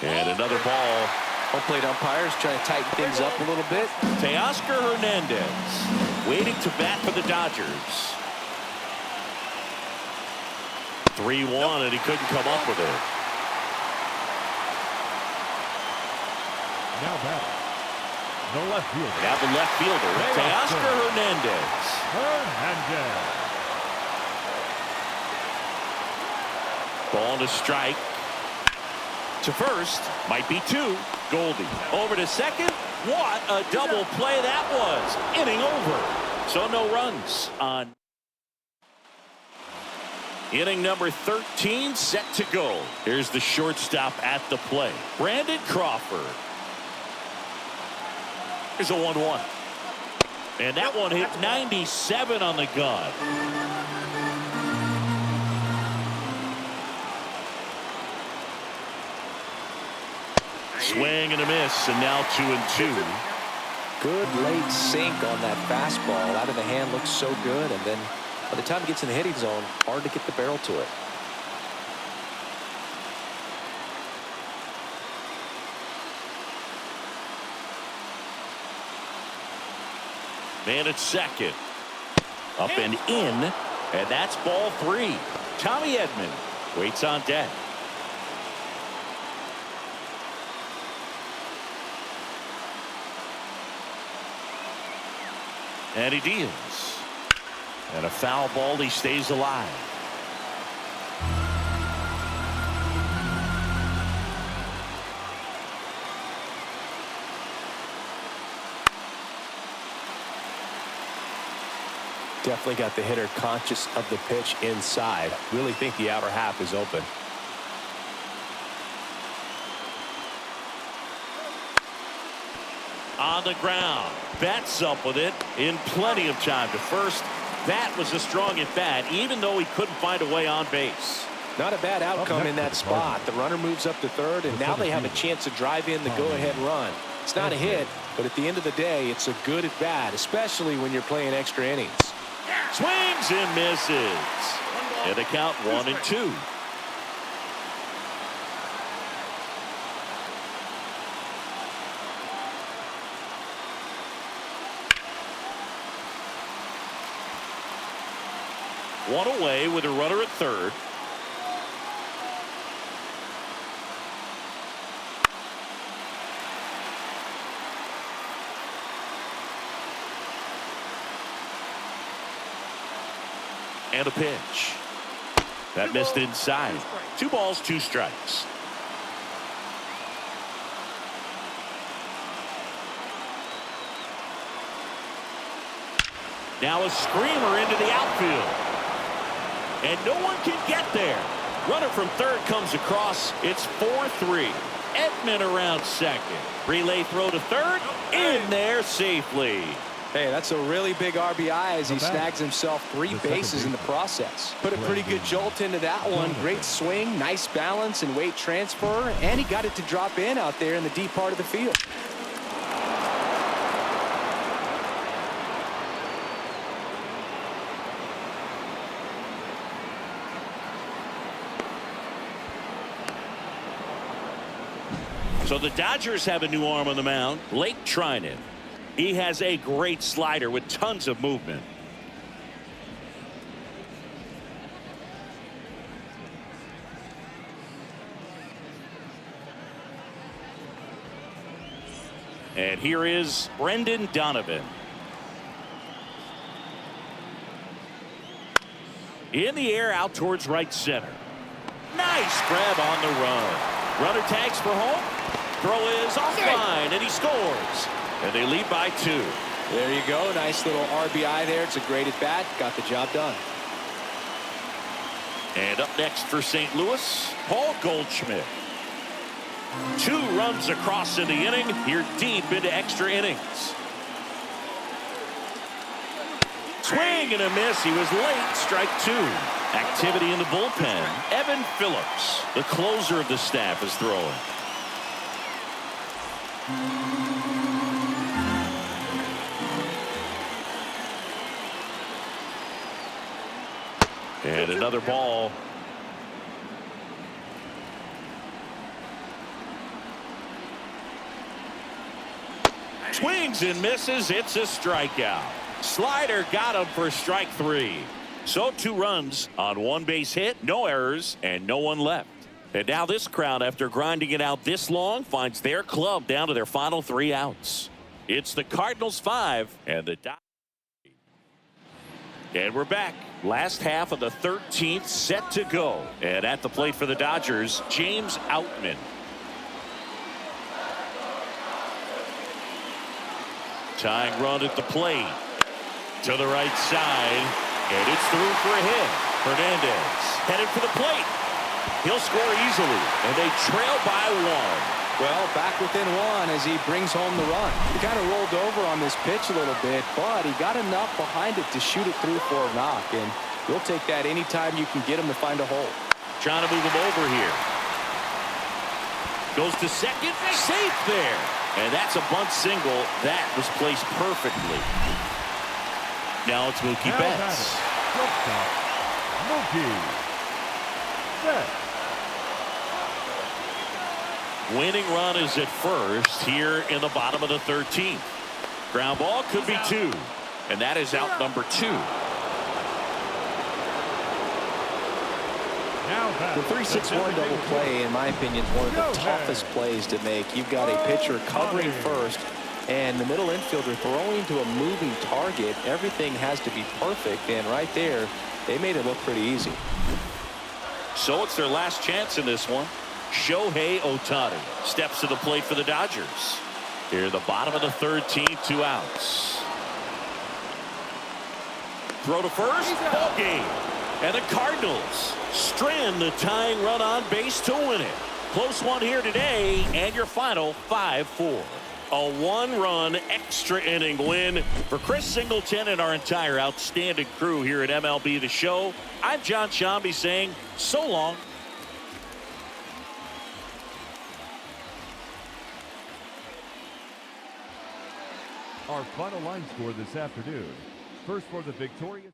And another ball. Home plate umpires trying to tighten things up a little bit. Teoscar Hernandez waiting to bat for the Dodgers. 3-1, and he couldn't come up with it. Now batting. The left fielder. Now the left fielder, Teoscar Hernandez. Ball to strike. To first, might be 2. Goldie over to second. What a double play that was. Inning over. So no runs on inning number 13 set to go. Here's the shortstop at the plate, Brandon Crawford. Here's a 1-1. And that one hit 97 on the gun. Swing and a miss, and now 2-2. Good late sink on that fastball. Out of the hand looks so good, and then by the time it gets in the hitting zone, hard to get the barrel to it. Man at second. Up and in, and that's ball 3. Tommy Edman Waits on deck. And he deals. And a foul ball. He stays alive. Definitely got the hitter conscious of the pitch inside. Really think the outer half is open. On the ground. Bats up with it in plenty of time to first. That was a strong at bat, even though he couldn't find a way on base. Not a bad outcome in that spot. The runner moves up to third, and now they have a chance to drive in the go-ahead run. It's not a hit, but at the end of the day, it's a good at bat, especially when you're playing extra innings. Swings and misses. And the count 1-2. One away with a runner at third. And a pitch. That missed inside. 2 balls, 2 strikes. Now a screamer into the outfield. And no one can get there. Runner from third comes across. It's 4-3. Edman around second. Relay throw to third. In there safely. Hey, that's a really big RBI as he snags himself 3 bases in the process. Put a pretty good jolt into that one. Great swing, nice balance and weight transfer, and he got it to drop in out there in the deep part of the field. So the Dodgers have a new arm on the mound, Blake Trinan. He has a great slider with tons of movement. And here is Brendan Donovan. In the air out towards right center. Nice grab on the run. Runner tags for home. Throw is offline, and he scores. And they lead by 2. There you go. Nice little RBI there. It's a great at bat. Got the job done. And up next for St. Louis, Paul Goldschmidt. 2 runs across in the inning. Here deep into extra innings. Swing and a miss. He was late. Strike 2. Activity in the bullpen. Evan Phillips, the closer of the staff, is throwing. And another ball. Swings and misses. It's a strikeout. Slider got him for strike 3. So 2 runs on 1 base hit, no errors, and no one left. And now this crowd, after grinding it out this long, finds their club down to their final 3 outs. It's the Cardinals 5 and the Dodgers. And we're back. Last half of the 13th set to go. And at the plate for the Dodgers, James Outman. Tying run at the plate. To the right side. And it's through for a hit. Hernandez headed for the plate. He'll score easily. And they trail by 1. Well, back within 1 as he brings home the run. He kind of rolled over on this pitch a little bit, but he got enough behind it to shoot it through for a knock. And you'll take that anytime you can get him to find a hole. Trying to move him over here. Goes to second. Safe there. And that's a bunt single. That was placed perfectly. Now it's Mookie Betts. Mookie Betts. Winning run is at first here in the bottom of the 13th. Ground ball could be 2. And that is out number 2. The 3-6-1 double play, in my opinion, is one of the toughest plays to make. You've got a pitcher covering first, and the middle infielder throwing to a moving target. Everything has to be perfect, and right there, they made it look pretty easy. So it's their last chance in this one. Shohei Ohtani steps to the plate for the Dodgers. Here, the bottom of the third, team, 2 outs. Throw to first, ball game. And the Cardinals strand the tying run on base to win it. Close one here today, and your final 5-4. A 1-run extra inning win for Chris Singleton and our entire outstanding crew here at MLB The Show. I'm John Shambi saying so long. Our final line score this afternoon. First for the victorious